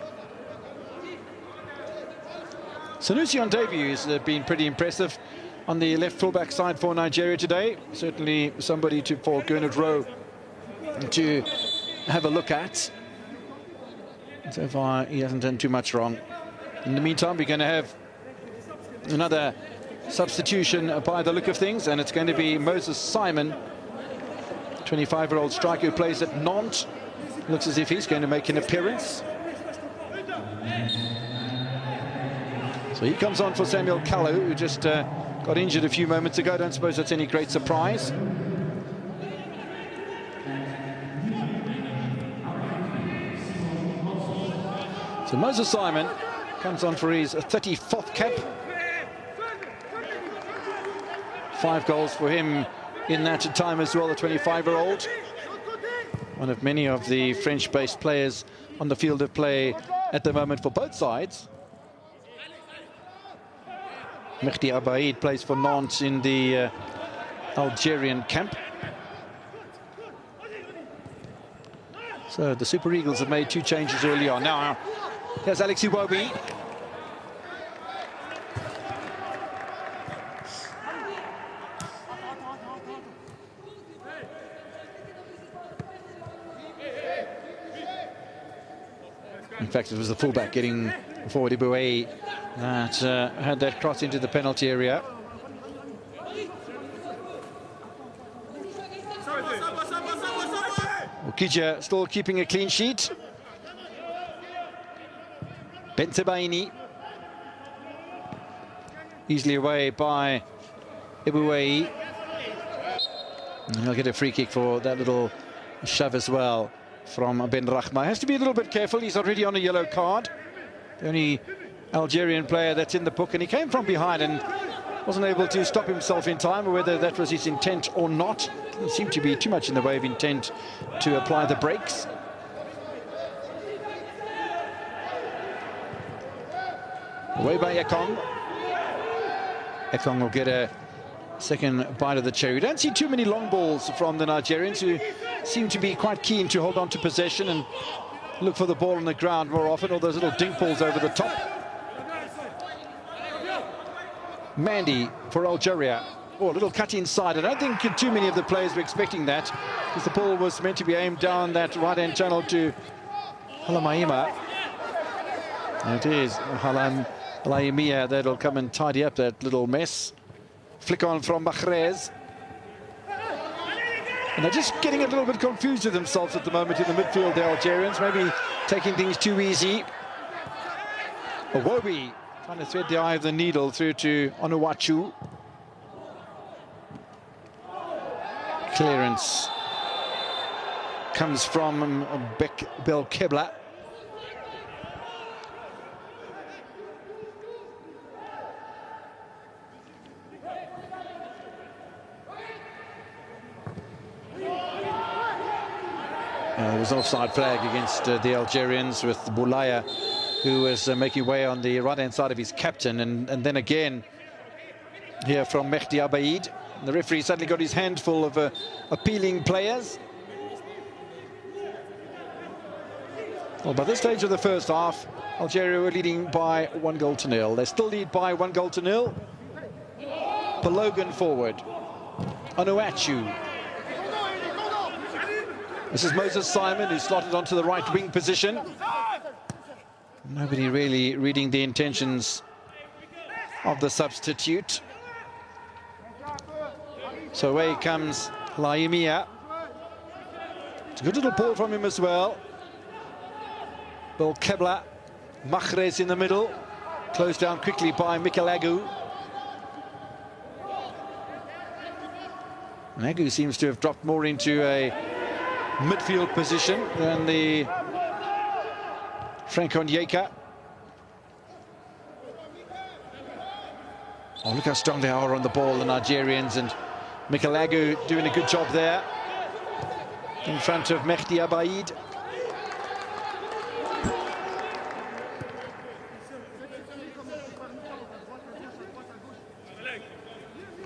Sanusi on debut has been pretty impressive on the left fullback side for Nigeria today. Certainly somebody for Gernot Rowe to have a look at. So far, he hasn't done too much wrong. In the meantime, we're going to have another substitution by the look of things, and it's going to be Moses Simon, 25-year-old striker who plays at Nantes. Looks as if he's going to make an appearance. So he comes on for Samuel Kalu, who just got injured a few moments ago. Don't suppose that's any great surprise. So Moses Simon comes on for his 34th cap. 5 goals for him in that time as well, the 25-year-old. One of many of the French-based players on the field of play at the moment for both sides. Mehdi Abaid plays for Nantes in the Algerian camp. So the Super Eagles have made 2 changes early on. Now here's Alex Iwobi. In fact, it was the fullback getting forward, Iboué, that had that cross into the penalty area. Well, Kija still keeping a clean sheet. Bentebaini. Easily away by Ibuwei. And he'll get a free kick for that little shove as well from Ben Rahma. Has to be a little bit careful. He's already on a yellow card. The only Algerian player that's in the book, and he came from behind and wasn't able to stop himself in time, whether that was his intent or not. Didn't seem to be too much in the way of intent to apply the brakes. Away by Ekong. Ekong will get a second bite of the cherry. We don't see too many long balls from the Nigerians, who seem to be quite keen to hold on to possession and look for the ball on the ground more often, or those little dink balls over the top. Mandy for Algeria. Oh, a little cut inside. I don't think too many of the players were expecting that, because the ball was meant to be aimed down that right-hand channel to Halamaima. It is Halamaima that'll come and tidy up that little mess. Flick on from Mahrez. And they're just getting a little bit confused with themselves at the moment in the midfield, the Algerians, maybe taking things too easy. Iwobi trying to thread the eye of the needle through to Onuachu. Clearance comes from Belkebla. There was an offside flag against the Algerians, with Boulaya, who was making way on the right-hand side of his captain. And then again, here from Mehdi Abaid. The referee suddenly got his handful of appealing players. Well, by this stage of the first half, Algeria were leading by 1-0. They still lead by 1-0. Balogun forward. Onuachu. This is Moses Simon, who slotted onto the right wing position. Nobody really reading the intentions of the substitute. So away comes Laimia. It's a good little ball from him as well. Belkebla. Mahrez in the middle. Closed down quickly by Mikelagu. Nagu seems to have dropped more into a midfield position than the Frank Onyeka. Oh, look how strong they are on the ball, the Nigerians, and Mikelagu doing a good job there in front of Mehdi Abaid.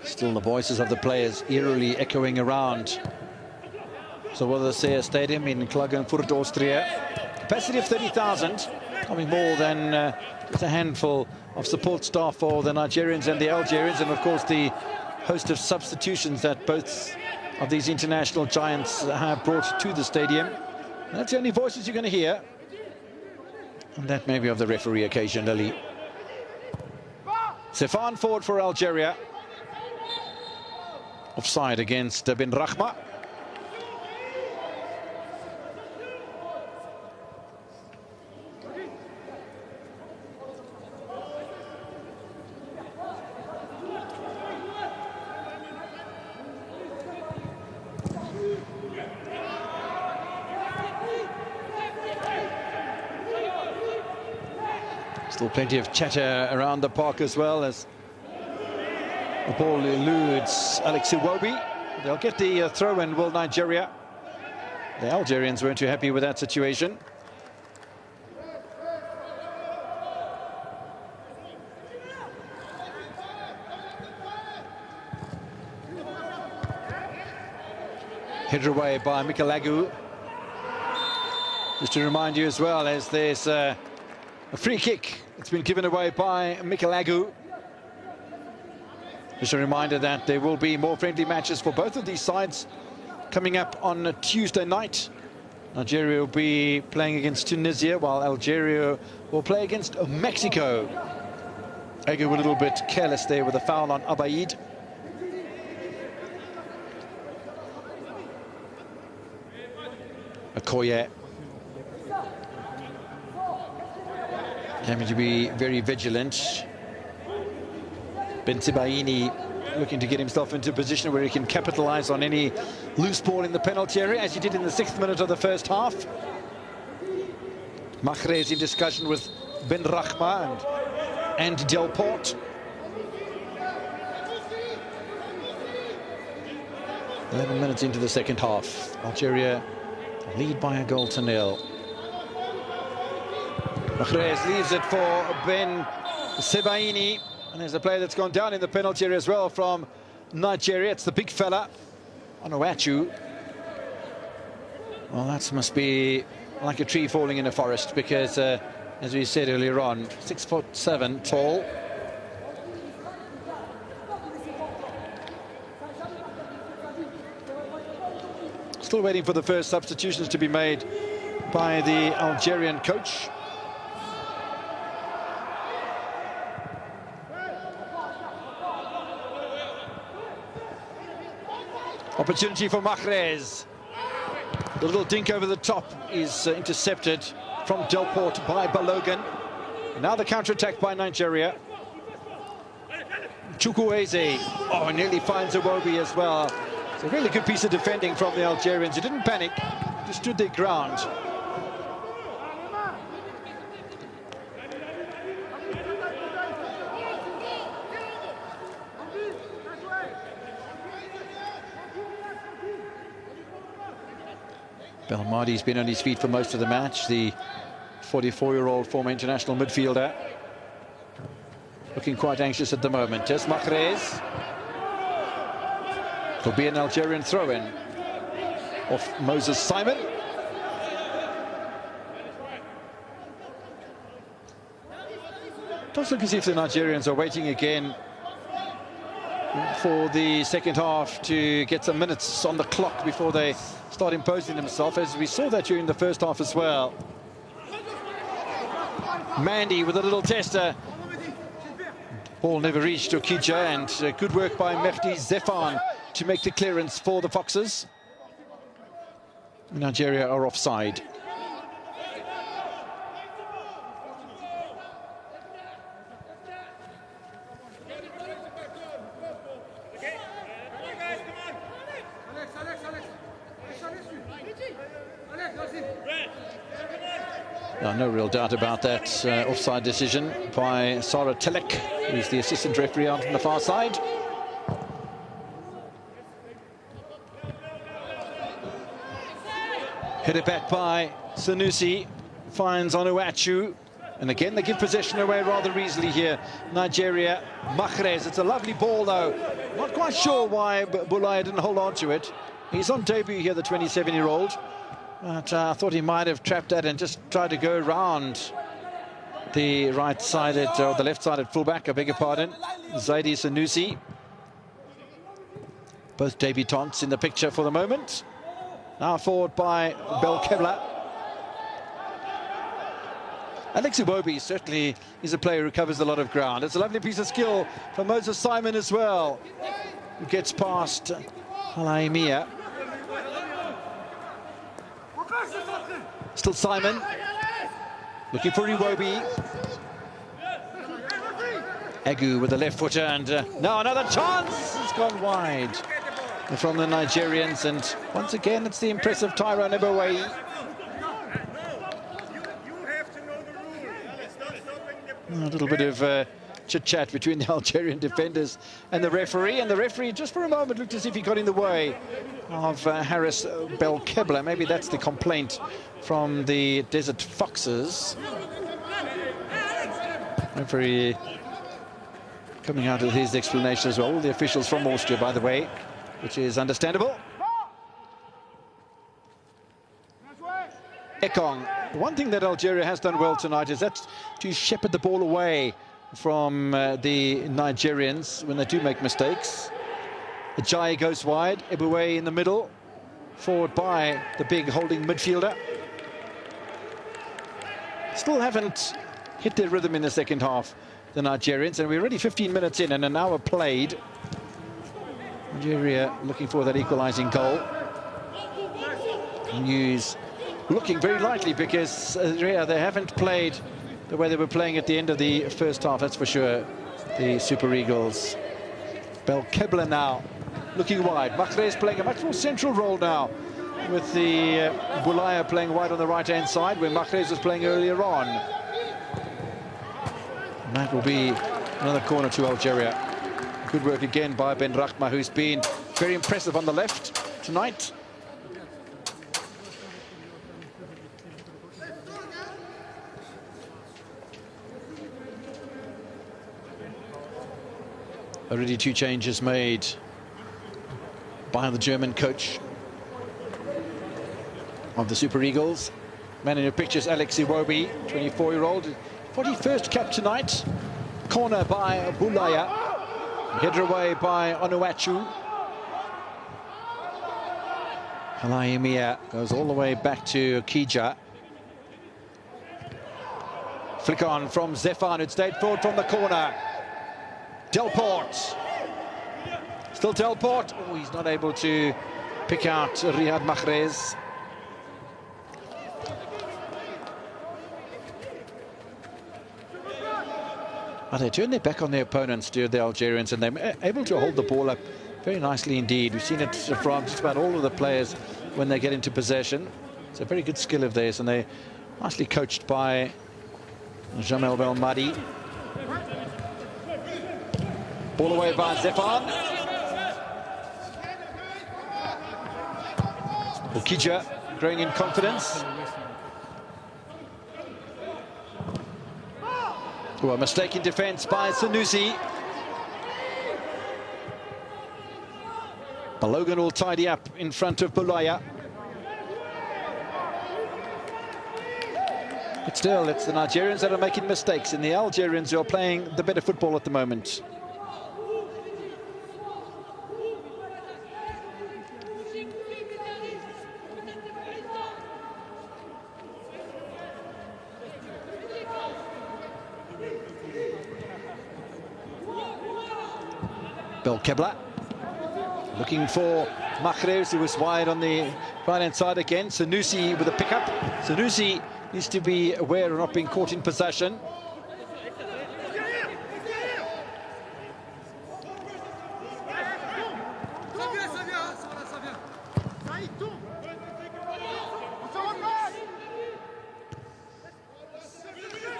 Still the voices of the players eerily echoing around Zawodasea Stadium in Klagenfurt, Austria. Capacity of 30,000, coming more than just a handful of support staff for the Nigerians and the Algerians, and of course the host of substitutions that both of these international giants have brought to the stadium. And that's the only voices you're going to hear, and that maybe of the referee occasionally. Sefan forward for Algeria. Offside against Ben Rahma. Still plenty of chatter around the park as well, as the ball eludes Alex Iwobi. They'll get the throw-in, will Nigeria? The Algerians weren't too happy with that situation. Headed away by Mikelagu. Just to remind you as well, as there's a free kick. It's been given away by Mikelagu. Just a reminder that there will be more friendly matches for both of these sides coming up on a Tuesday night. Nigeria will be playing against Tunisia, while Algeria will play against Mexico. Egu a little bit careless there with a foul on Abaid. Okoye having to be very vigilant. Benzibaini looking to get himself into a position where he can capitalize on any loose ball in the penalty area, as he did in the 6th minute of the first half. Mahrez in discussion with Ben Rahma and Delport. 11 minutes into the second half. Algeria lead by a goal to nil. Mahrez leaves it for Ben Sebaini. And there's a player that's gone down in the penalty area as well from Nigeria. It's the big fella, Onuachu. Well, that must be like a tree falling in a forest, because, as we said earlier on, 6'7" tall. Still waiting for the first substitutions to be made by the Algerian coach. Opportunity for Mahrez. The little dink over the top is intercepted from Delport by Balogun. Now the counter-attack by Nigeria. Chukwueze, nearly finds Iwobi as well. It's a really good piece of defending from the Algerians. They didn't panic, just stood their ground. Belmadi's been on his feet for most of the match, the 44-year-old former international midfielder. Looking quite anxious at the moment. Just Mahrez. It'll be an Algerian throw-in off Moses Simon. Does look as if the Nigerians are waiting again for the second half to get some minutes on the clock before they start imposing themselves, as we saw that during the first half as well. Mandy with a little tester. Ball never reached Okija, and good work by Mehdi Zefan to make the clearance for the Foxes. Nigeria are offside. No real doubt about that offside decision by Sarah Telek, who's the assistant referee out on the far side. Headed back by Sanusi, finds Onuachu, and again they give possession away rather easily here. Nigeria, Mahrez, it's a lovely ball though. Not quite sure why Boulaya didn't hold on to it. He's on debut here, the 27-year-old. But I thought he might have trapped that and just tried to go around the right-sided, or the left-sided fullback, I beg your pardon, Zaidi Sanusi. Both debutants in the picture for the moment. Now forward by Belkebla. Alex Iwobi certainly is a player who covers a lot of ground. It's a lovely piece of skill from Moses Simon as well, who gets past Halaimia. Still Simon, looking for Iwobi. Egu with the left footer, and now another chance. It's gone wide from the Nigerians, and once again it's the impressive Tyrone Ebowei. A little bit of chit-chat between the Algerian defenders and the referee, just for a moment looked as if he got in the way of Haris Belkebla. Maybe that's the complaint from the Desert Foxes. Referee coming out with his explanation as well. All the officials from Austria, by the way, which is understandable. Ekong. One thing that Algeria has done well tonight is that to shepherd the ball away from the Nigerians when they do make mistakes. Ajayi goes wide, Eboué in the middle, forward by the big holding midfielder. Still haven't hit their rhythm in the second half, the Nigerians, and we're already 15 minutes in and an hour played. Algeria looking for that equalising goal. Can use looking very likely, because Algeria, they haven't played the way they were playing at the end of the first half, that's for sure, the Super Eagles. Belkebla now looking wide. Mahrez playing a much more central role now, with the Boulaya playing wide on the right-hand side, where Mahrez was playing earlier on. And that will be another corner to Algeria. Good work again by Ben Rachma, who's been very impressive on the left tonight. Already 2 changes made by the German coach of the Super Eagles. Man in your pictures, Alex Iwobi, 24-year-old, 41st cap tonight. Corner by Boulaya. Header away by Onuachu. Halaimia goes all the way back to Kija. Flick on from Zefan, who'd stayed forward from the corner. Delport. Still Delport. Oh, he's not able to pick out Riyad Mahrez. Well, they turn their back on their opponents, the Algerians, and they're able to hold the ball up very nicely indeed. We've seen it from just about all of the players when they get into possession. It's a very good skill of theirs, and they're nicely coached by Jamel Belmadi. Ball away by Zefan. Okija growing in confidence. Oh, a mistake in defense by Sanusi. Balogun will tidy up in front of Boulaya. But still, it's the Nigerians that are making mistakes, and the Algerians who are playing the better football at the moment. Belkebla looking for Mahrez, who was wide on the right-hand side again. Sanusi with a pickup. Sanusi needs to be aware of not being caught in possession.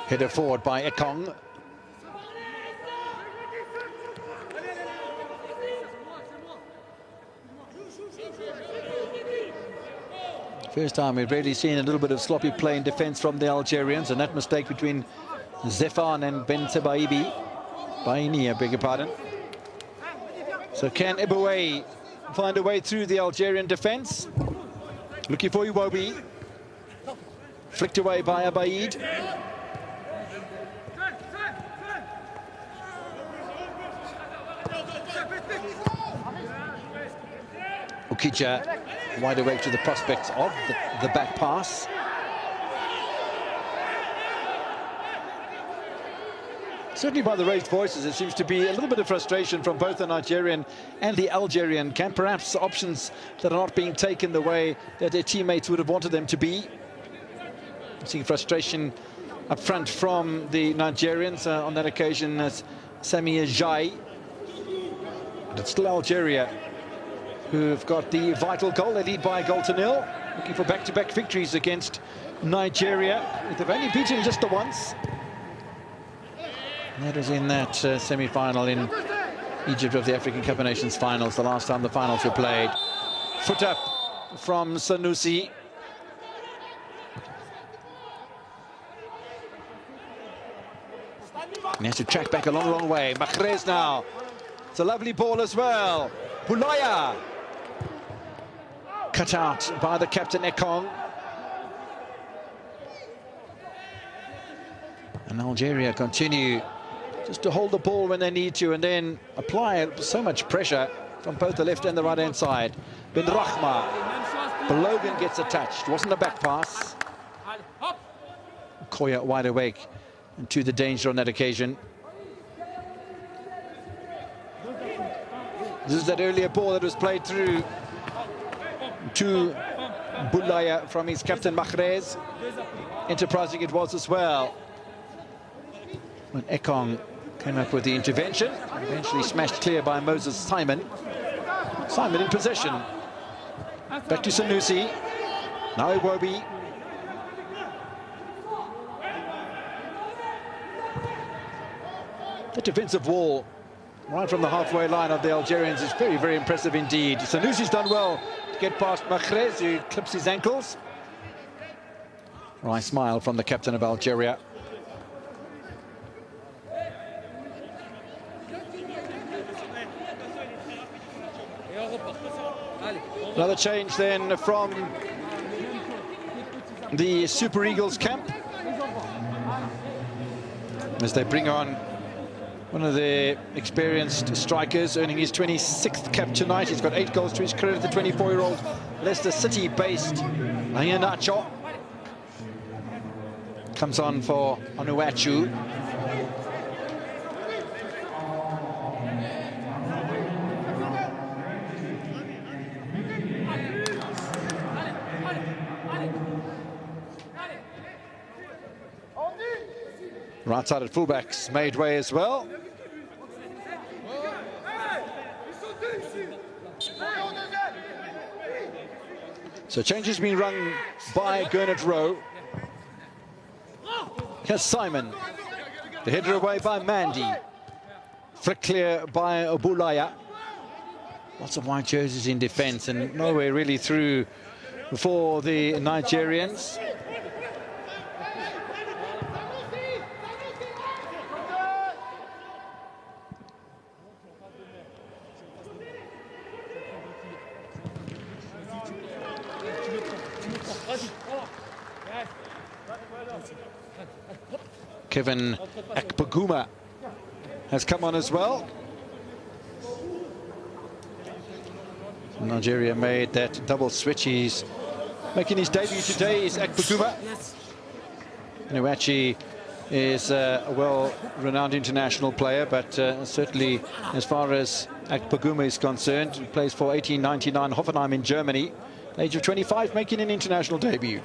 Header forward by Ekong. First time we've really seen a little bit of sloppy play in defence from the Algerians, and that mistake between Zefan and Ben Sebaibi. Baini, I beg your pardon. So can Eboué find a way through the Algerian defence? Looking for Iwobi. Flicked away by Abaid. Okija wide awake to the prospects of the back pass. Certainly by the raised voices, it seems to be a little bit of frustration from both the Nigerian and the Algerian camp. Perhaps options that are not being taken the way that their teammates would have wanted them to be. I'm seeing frustration up front from the Nigerians on that occasion as Sami Ajay. But it's still Algeria who've got the vital goal. They lead by a 0-0, looking for back-to-back victories against Nigeria. They've only beaten just the once. And that was in that semi-final in Egypt of the African Cup of Nations finals, the last time the finals were played. Foot up from Sanusi. And he has to track back a long, long way. Mahrez now. It's a lovely ball as well. Boulaya. Cut out by the captain Ekong. And Algeria continue just to hold the ball when they need to, and then apply so much pressure from both the left and the right-hand side. Ben Rachma. Balogun gets a touch. It wasn't a back pass. Koya wide awake and to the danger on that occasion. This is that earlier ball that was played through to Boulaya from his captain Mahrez. Enterprising it was as well. When Ekong came up with the intervention, eventually smashed clear by Moses Simon. Simon in possession. Back to Sanusi. Now Iwobi. The defensive wall right from the halfway line of the Algerians is very, very impressive indeed. Sanusi's done well to get past Mahrez, who clips his ankles. Nice smile from the captain of Algeria. Another change then from the Super Eagles camp, as they bring on one of the experienced strikers, earning his 26th cap tonight. He's got 8 goals to his credit, the 24-year-old Leicester City-based Iheanacho. Comes on for Onuachu. Right-sided fullbacks made way as well. So changes being run by Gernot Rowe. Here's Simon. The header away by Mandy. Flick clear by Boulaya. Lots of white jerseys in defence and nowhere really through for the Nigerians. Kevin Akpaguma has come on as well. Nigeria made that double switch. He's making his debut today is Akpaguma. Inuachi is a well-renowned international player, but certainly as far as Akpaguma is concerned, he plays for 1899 Hoffenheim in Germany, age of 25, making an international debut.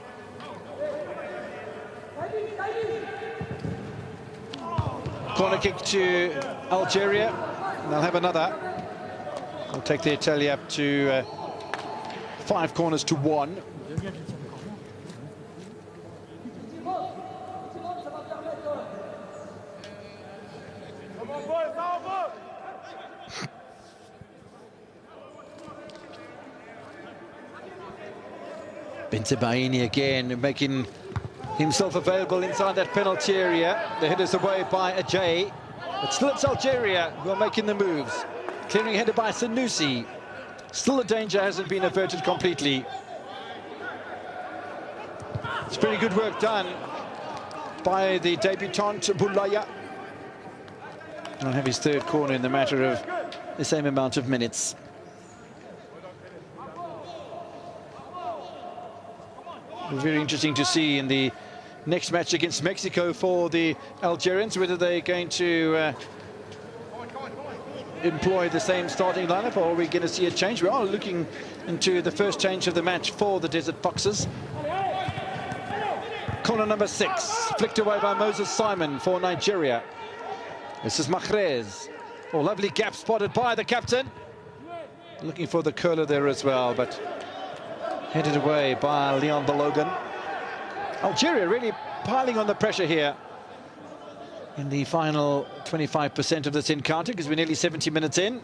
Corner kick to Algeria, and they'll have another. They'll take their tally up to 5 corners to 1. Bentebaini again making himself available inside that penalty area. The header's away by Ajay. But still it's Algeria who are making the moves. Clearing header by Sanusi. Still the danger hasn't been averted completely. It's very good work done by the debutant Boulaya. He'll have his 3rd corner in the matter of the same amount of minutes. Very interesting to see in the next match against Mexico for the Algerians, whether they're going to employ the same starting lineup, or are we going to see a change? We are looking into the first change of the match for the Desert Foxes. Corner number 6, flicked away by Moses Simon for Nigeria. This is Mahrez. Oh, lovely gap spotted by the captain. Looking for the curler there as well, but headed away by Leon Balogun. Algeria really piling on the pressure here in the final 25% of this encounter, because we're nearly 70 minutes in.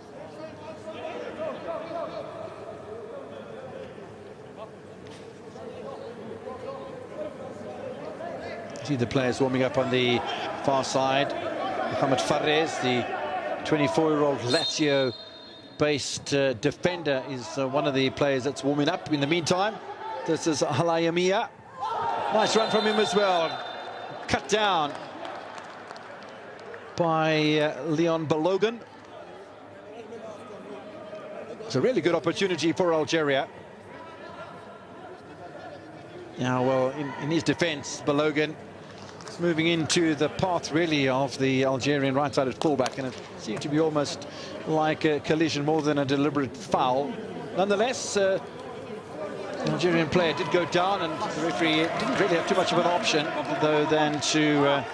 See the players warming up on the far side. Mohamed Fares, the 24-year-old Lazio-based defender, is one of the players that's warming up. In the meantime, this is Halayamia. Nice run from him as well. Cut down by Leon Balogun. It's a really good opportunity for Algeria. Now, well, in his defence, Balogun is moving into the path, really, of the Algerian right-sided fullback, and it seemed to be almost like a collision more than a deliberate foul. Nonetheless, The Algerian player did go down, and the referee didn't really have too much of an option, though, than to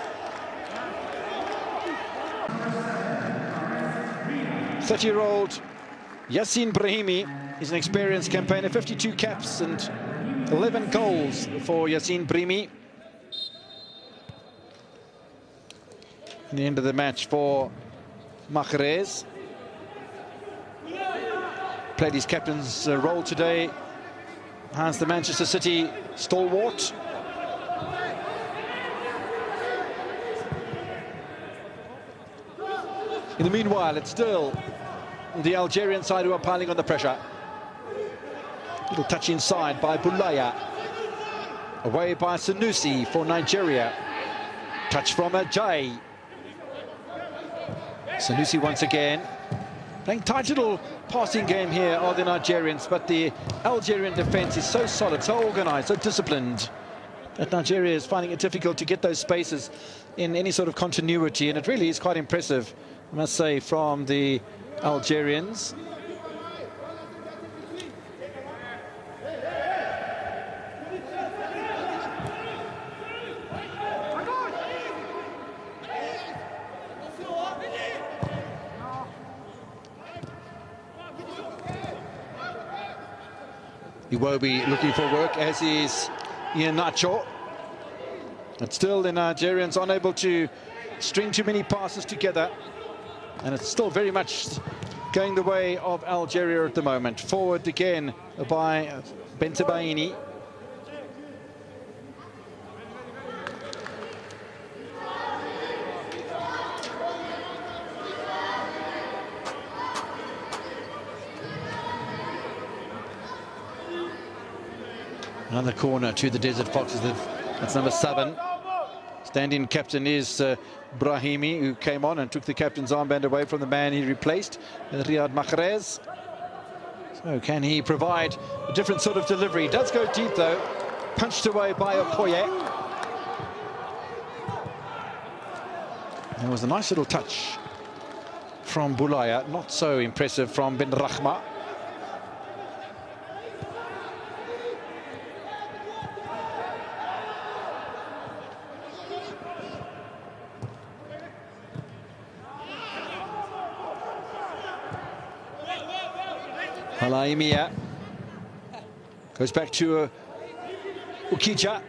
30-year-old Yassine Brahimi is an experienced campaigner, 52 caps and 11 goals for Yassine Brahimi. In the end of the match for Mahrez. Played his captain's role today as the Manchester City stalwart. In the meanwhile, it's still the Algerian side who are piling on the pressure. Little touch inside by Boulaya. Away by Sanusi for Nigeria. Touch from Ajay. Sanusi once again. Playing tight little passing game here are the Nigerians, but the Algerian defence is so solid, so organised, so disciplined that Nigeria is finding it difficult to get those spaces in any sort of continuity, and it really is quite impressive, I must say, from the Algerians. Iwobi looking for work, as is Iheanacho. And still the Nigerians unable to string too many passes together. And it's still very much going the way of Algeria at the moment. Forward again by Bensebaini. Another corner to the Desert Foxes. That's number 7. Stand-in captain is Brahimi, who came on and took the captain's armband away from the man he replaced, Riyad Mahrez. So can he provide a different sort of delivery? Does go deep though, punched away by Okoye. There was a nice little touch from Boulaya, not so impressive from Ben Rahma. Halaimia goes back to Ukija.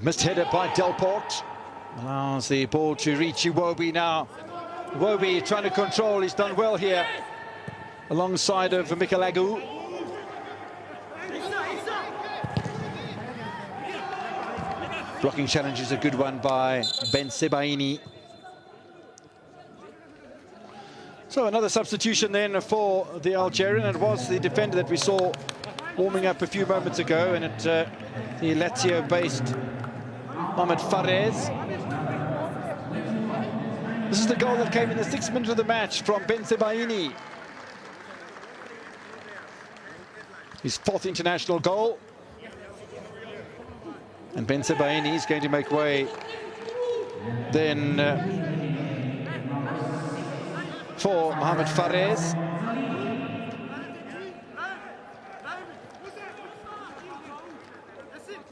Missed header by Delport. Allows the ball to reach Iwobi now. Iwobi trying to control. He's done well here alongside of Mikalagu. Blocking challenge is a good one by Bensebaini. So another substitution then for the Algerian. It was the defender that we saw warming up a few moments ago, and it the Lazio-based Mohamed Fares. This is the goal that came in the 6th minute of the match from Bensebaini. His 4th international goal. And Bensebaini is going to make way then for Mohamed Fares.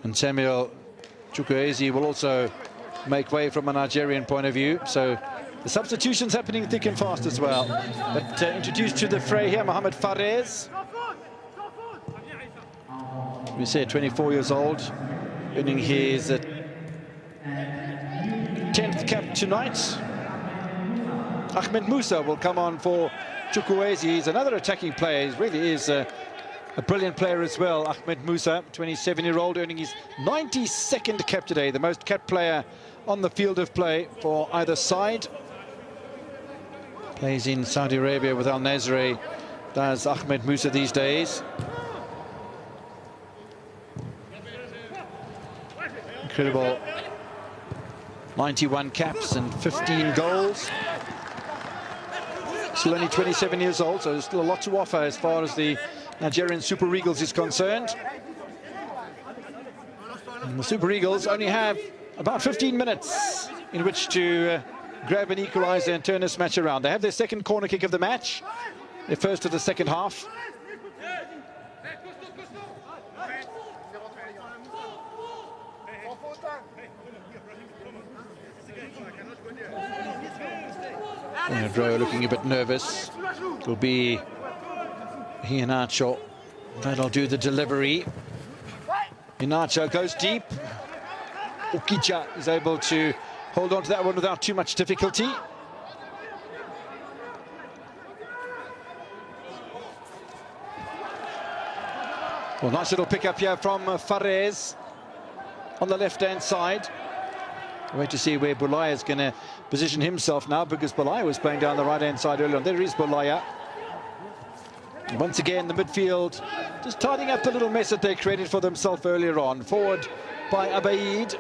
And Samuel Chukwueze will also make way from a Nigerian point of view. So the substitutions happening thick and fast as well. But introduced to the fray here, Mohamed Fares. We said 24 years old, earning his 10th cap tonight. Ahmed Musa will come on for Chukwueze. He's another attacking player. He really is a brilliant player as well. Ahmed Musa, 27-year-old, earning his 92nd cap today, the most capped player on the field of play for either side. Plays in Saudi Arabia with Al Nasri, does Ahmed Musa these days. Incredible 91 caps and 15 goals. Still only 27 years old, so there's still a lot to offer as far as the Nigerian Super Eagles is concerned. And the Super Eagles only have about 15 minutes in which to grab an equaliser and turn this match around. They have their 2nd corner kick of the match, their first of the 2nd half. Rowe looking a bit nervous. It will be Iheanacho that'll do the delivery. Iheanacho goes deep. Ukija is able to hold on to that one without too much difficulty. Well, nice little pick up here from Fares on the left-hand side. Wait to see where Boulaya is going to position himself now, because Boulaya was playing down the right-hand side earlier on. There is Boulaya. Once again, the midfield just tidying up the little mess that they created for themselves earlier on. Forward by Abaid.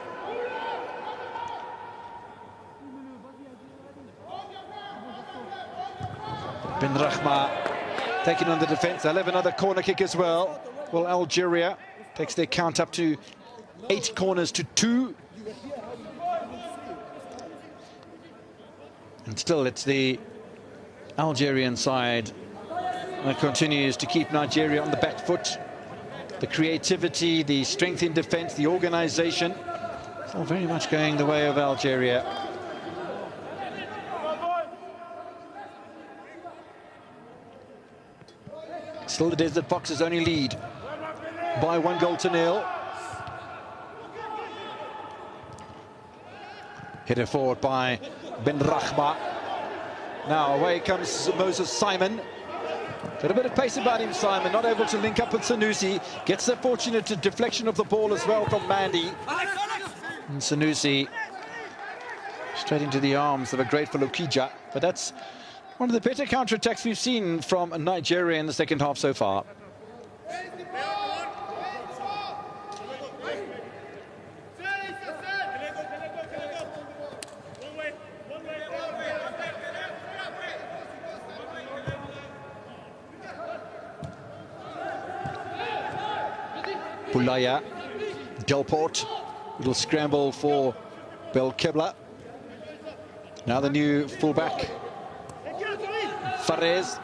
Ben Rahma taking on the defence. They'll have another corner kick as well. Well, Algeria takes their count up to 8 corners to 2. And still, it's the Algerian side that continues to keep Nigeria on the back foot. The creativity, the strength in defence, the organisation, it's all very much going the way of Algeria. Still the Desert Foxes only lead by 1-0. Header forward by Ben Rahma. Now away comes Moses Simon. Got a bit of pace about him, Simon. Not able to link up with Sanusi. Gets the fortunate deflection of the ball as well from Mandy. And Sanusi straight into the arms of a grateful Ukija. But that's one of the better counter-attacks we've seen from Nigeria in the second half so far. Boulaya, Delport, little scramble for Belkebla. Now the new fullback, Fares.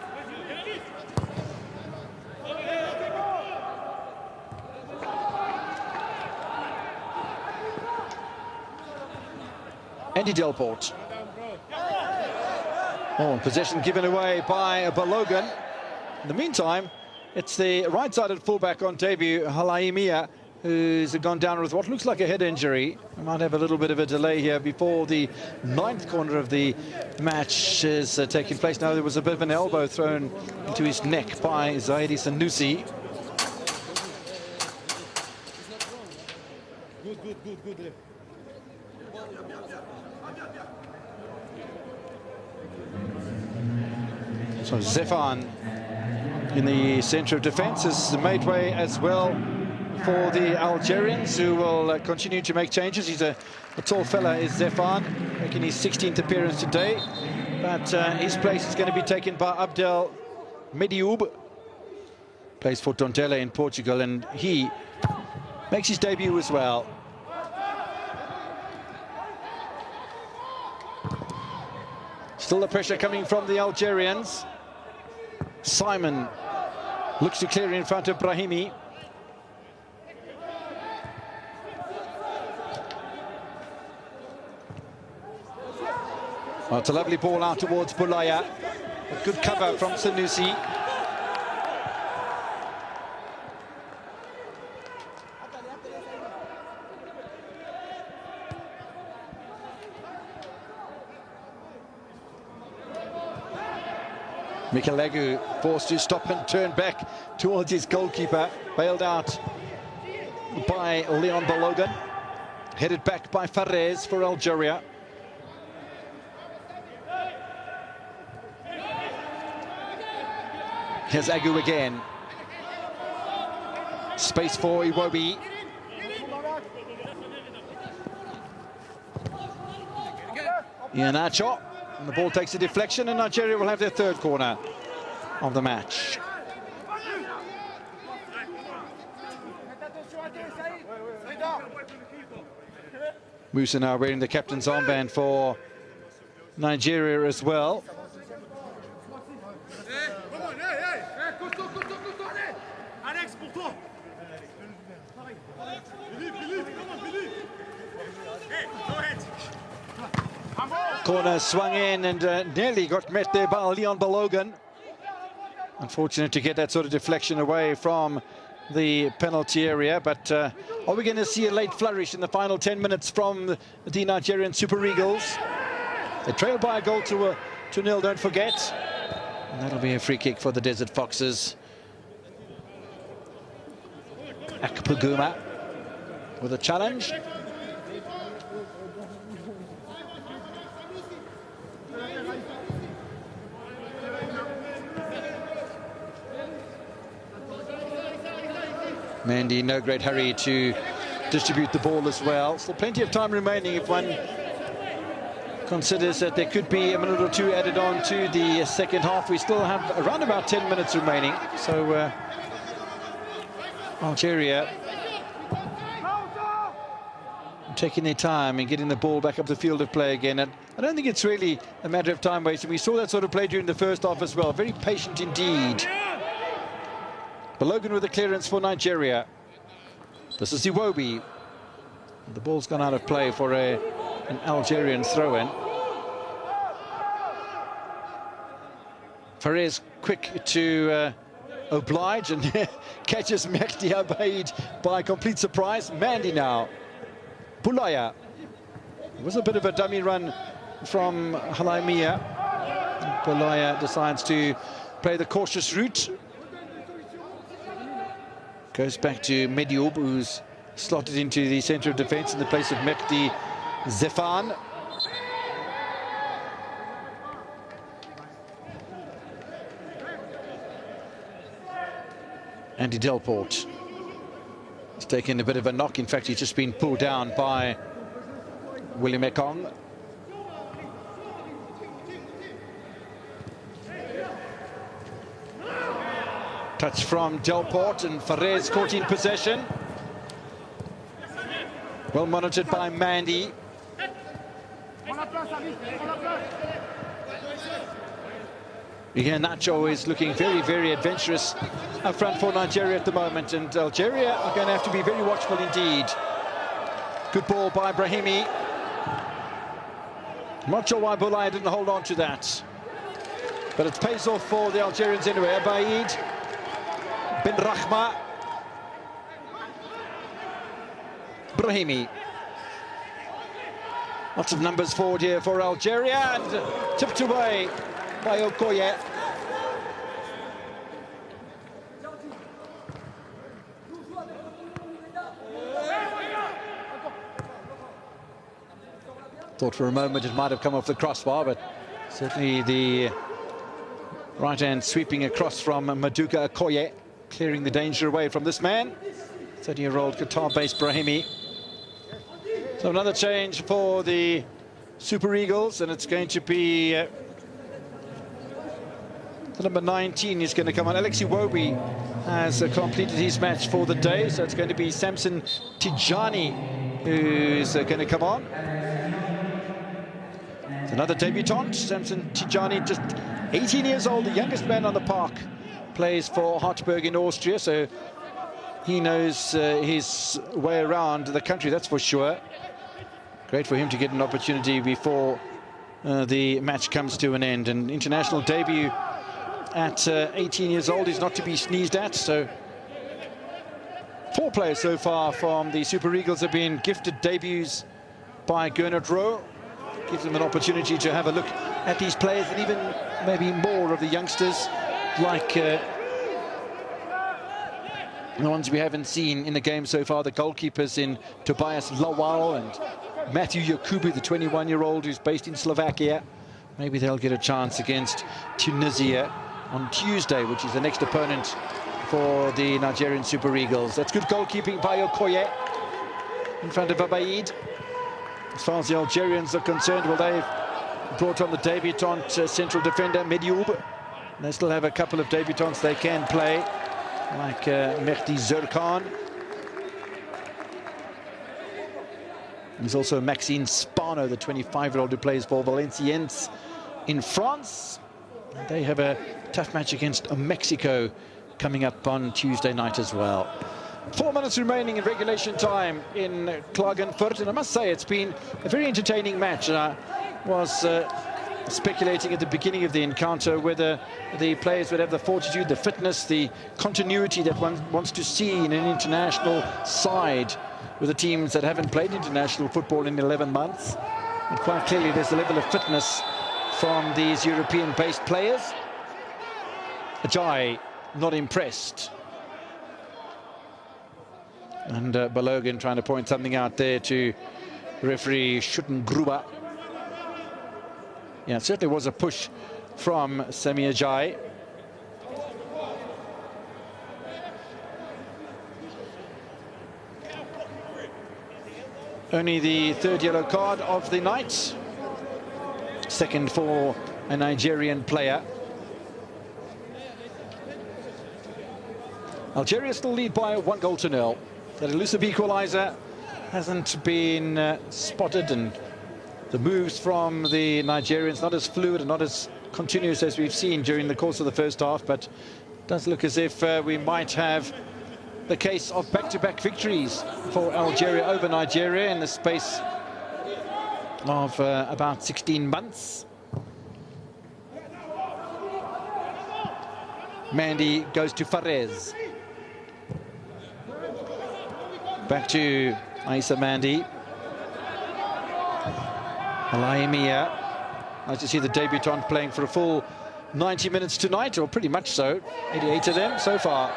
Andy Delport. Oh, possession given away by Balogun. In the meantime, it's the right-sided fullback on debut, Halaimia, who's gone down with what looks like a head injury. We might have a little bit of a delay here before the 9th corner of the match is taking place. Now, there was a bit of an elbow thrown into his neck by Zaidi Sanusi. Good. So Zefan in the centre of defence has made way as well for the Algerians, who will continue to make changes. He's a tall fella, is Zefan, making his 16th appearance today. But his place is going to be taken by Abdel Medioub. Plays for Tondela in Portugal, and he makes his debut as well. Still the pressure coming from the Algerians. Simon looks to clear in front of Brahimi. Well, it's a lovely ball out towards Boulaya. A good cover from Sanusi. Mikelegu forced to stop and turn back towards his goalkeeper, bailed out by Leon Balogun, headed back by Fares for Algeria. Here's Agu again. Space for Iwobi. Iheanacho. And the ball takes a deflection, and Nigeria will have their 3rd corner of the match. Musa now wearing the captain's armband for Nigeria as well. Corner swung in and nearly got met there by Leon Balogun. Unfortunate to get that sort of deflection away from the penalty area, but are we going to see a late flourish in the final 10 minutes from the Nigerian Super Eagles? They trail by a goal to 0, don't forget. And that'll be a free kick for the Desert Foxes. Akpaguma with a challenge. Mandy, no great hurry to distribute the ball as well. Still plenty of time remaining if one considers that there could be a minute or two added on to the second half. We still have around about 10 minutes remaining. So Algeria taking their time and getting the ball back up the field of play again. And I don't think it's really a matter of time wasted. We saw that sort of play during the first half as well. Very patient indeed. Balogun with a clearance for Nigeria. This is Iwobi. The ball's gone out of play for an Algerian throw-in. Fares quick to oblige and catches Mehdi Abaid by complete surprise. Mandy now. Boulaya. It was a bit of a dummy run from Halaimia. Boulaya decides to play the cautious route. Goes back to Medioub, who's slotted into the centre of defence in the place of Mehdi Zefan. Andy Delport has taken a bit of a knock. In fact, he's just been pulled down by William Ekong. Touch from Delport, and Fares caught in possession. Well monitored by Mandy. Nacho is looking very, very adventurous up front for Nigeria at the moment, and Algeria are going to have to be very watchful indeed. Good ball by Brahimi. Not sure why Boulaya didn't hold on to that, but it pays off for the Algerians anyway. Abaid, Ben Rahma, Brahimi. Lots of numbers forward here for Algeria, and tipped away by Okoye. Thought for a moment it might have come off the crossbar, but certainly the right hand sweeping across from Maduka Okoye, clearing the danger away from this man, 30-year-old Qatar-based Brahimi. So another change for the Super Eagles, and it's going to be the number 19 is going to come on. Alex Iwobi has completed his match for the day, so it's going to be Samson Tijani who's going to come on. It's another debutant, Samson Tijani, just 18 years old, the youngest man on the park, plays for Hartberg in Austria, so he knows his way around the country, that's for sure. Great for him to get an opportunity before the match comes to an end. An international debut at 18 years old is not to be sneezed at. So 4 players so far from the Super Eagles have been gifted debuts by Gernot Rowe. Gives them an opportunity to have a look at these players, and even maybe more of the youngsters, like the ones we haven't seen in the game so far, the goalkeepers in Tobias Lawal and Matthew Yakubu, the 21-year-old who's based in Slovakia. Maybe they'll get a chance against Tunisia on Tuesday, which is the next opponent for the Nigerian Super Eagles. That's good goalkeeping by Okoye in front of Abaid. As far as the Algerians are concerned, well, they've brought on the debutant central defender Medioub. They still have a couple of debutants they can play, like Mehdi Zerkan. There's also Maxime Spano, the 25-year-old who plays for Valenciennes in France. They have a tough match against Mexico coming up on Tuesday night as well. 4 minutes remaining in regulation time in Klagenfurt, and I must say it's been a very entertaining match. was speculating at the beginning of the encounter whether the players would have the fortitude, the fitness, the continuity that one wants to see in an international side with the teams that haven't played international football in 11 months. And quite clearly there's a level of fitness from these European-based players. Ajay not impressed. And Balogun trying to point something out there to referee Gruba. Yeah, it certainly was a push from Semi Ajay. Only the third yellow card of the night. Second for a Nigerian player. Algeria still lead by 1-0. That elusive equaliser hasn't been spotted, and the moves from the Nigerians not as fluid and not as continuous as we've seen during the course of the first half, but it does look as if we might have the case of back-to-back victories for Algeria over Nigeria in the space of about 16 months. Mandy goes to Fares. Back to Aissa Mandy. Alaimia. Nice to see the debutant playing for a full 90 minutes tonight, or pretty much so. 88 of them so far.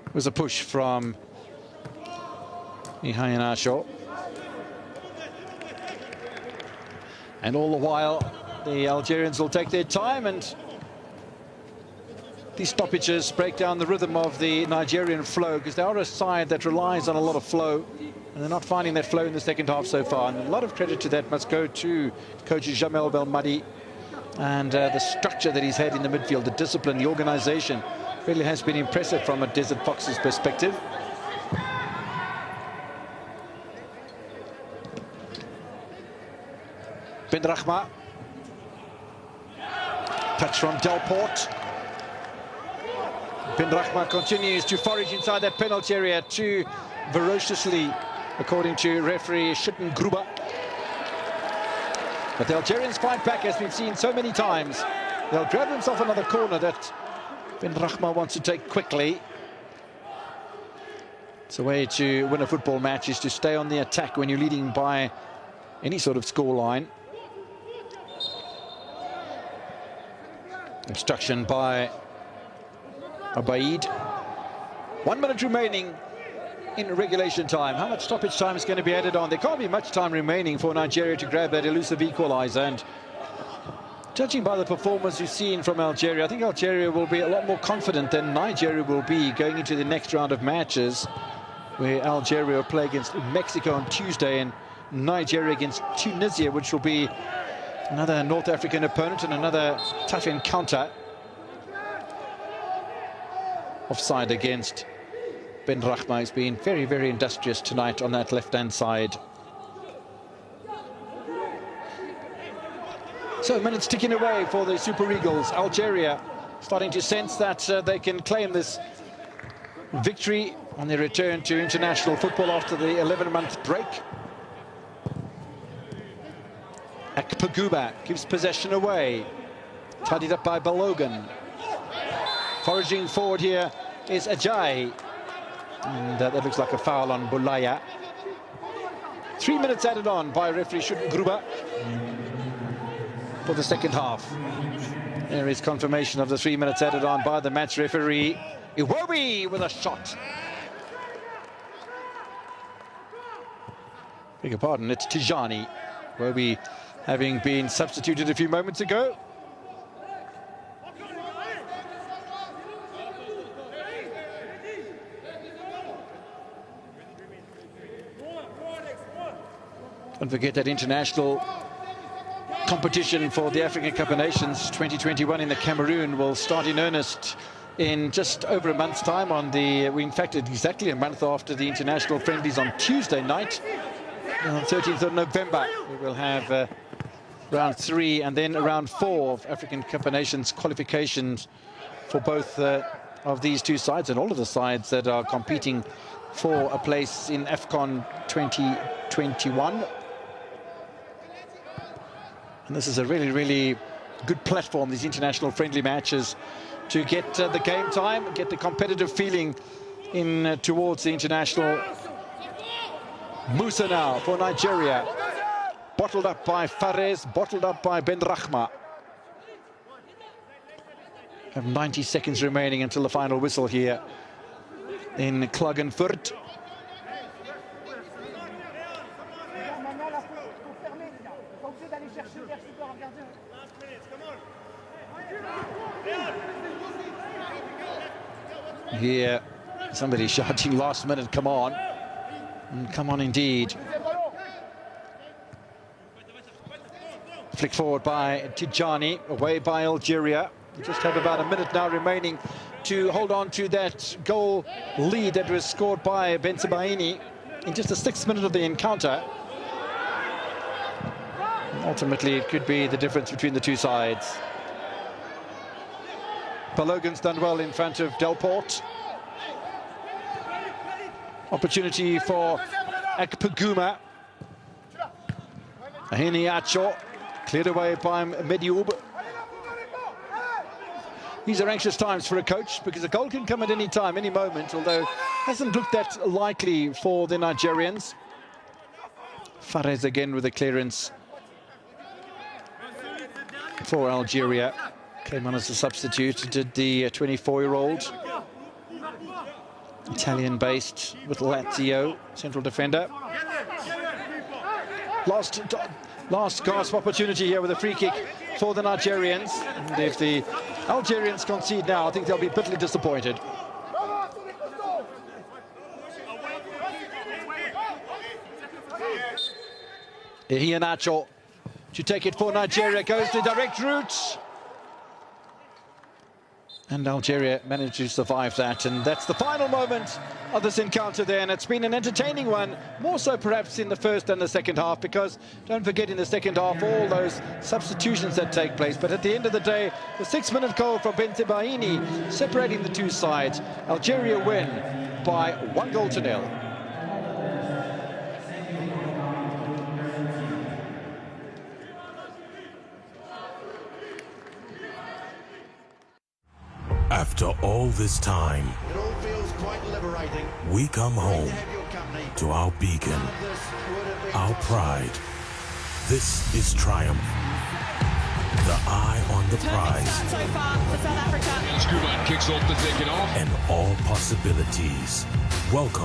It was a push from Ihayanasho. And all the while, the Algerians will take their time, and these stoppages break down the rhythm of the Nigerian flow, because they are a side that relies on a lot of flow, and they're not finding that flow in the second half so far. And a lot of credit to that must go to coach Jamel Belmadi and the structure that he's had in the midfield, the discipline, the organisation. Really has been impressive from a Desert Fox's perspective. Benrahma. Touch from Delport. Benrahma continues to forage inside that penalty area too ferociously, according to referee Gruba. But the Algerians fight back, as we've seen so many times. They'll grab themselves another corner that Benrahma wants to take quickly. It's a way to win a football match, is to stay on the attack when you're leading by any sort of scoreline. Obstruction by Abaid. 1 minute remaining in regulation time. How much stoppage time is going to be added on? There can't be much time remaining for Nigeria to grab that elusive equaliser. And judging by the performance we've seen from Algeria, I think Algeria will be a lot more confident than Nigeria will be going into the next round of matches, where Algeria will play against Mexico on Tuesday and Nigeria against Tunisia, which will be another North African opponent and another tough encounter. Offside against Benrahma. He's been very, very industrious tonight on that left-hand side. So minutes ticking away for the Super Eagles. Algeria starting to sense that they can claim this victory on their return to international football after the 11-month break. Akpaguba gives possession away. Tidied up by Balogun. Foraging forward here is Ajay. And that looks like a foul on Boulaya. 3 minutes added on by referee Gruba for the second half. There is confirmation of the 3 minutes added on by the match referee. Iwobi with a shot. Beg your pardon, it's Tijani. Iwobi having been substituted a few moments ago. Don't forget that international competition for the African Cup of Nations 2021 in the Cameroon will start in earnest in just over a month's time on the, in fact, exactly a month after the international friendlies on Tuesday night, on 13th of November. We will have round 3 and then round 4 of African Cup of Nations qualifications for both of these two sides and all of the sides that are competing for a place in AFCON 2022. 2021. And this is a really, really good platform, these international friendly matches, to get the game time, get the competitive feeling in towards the international. Musa now for Nigeria. Bottled up by Fares, bottled up by Ben Rahma. Have 90 seconds remaining until the final whistle here in Klagenfurt. Here, somebody shouting last minute, come on. And come on indeed. Flick forward by Tijani, away by Algeria. We just have about a minute now remaining to hold on to that goal lead that was scored by Bensebaini in just the 6th minute of the encounter. And ultimately, it could be the difference between the two sides. Balogun's done well in front of Delport. Opportunity for Akpaguma. Ahini Acho, cleared away by Medioub. These are anxious times for a coach because a goal can come at any time, any moment, although hasn't looked that likely for the Nigerians. Fares again with a clearance for Algeria. Came on as a substitute, did the 24-year-old. Italian-based with Lazio, central defender. Last gasp opportunity here with a free kick for the Nigerians. And if the Algerians concede now, I think they'll be bitterly disappointed. Iheanacho to take it for Nigeria, goes the direct route. And Algeria managed to survive that, and that's the final moment of this encounter there, and it's been an entertaining one, more so perhaps in the first and the second half, because don't forget in the second half all those substitutions that take place, but at the end of the day, the 6-minute goal from Bensebaini separating the two sides. Algeria win by 1-0. After all this time, It all feels quite liberating. we come home to our beacon, our pride. This is triumph. The eye on the prize. So far for South Africa. Kicks off the second off. And all possibilities. Welcome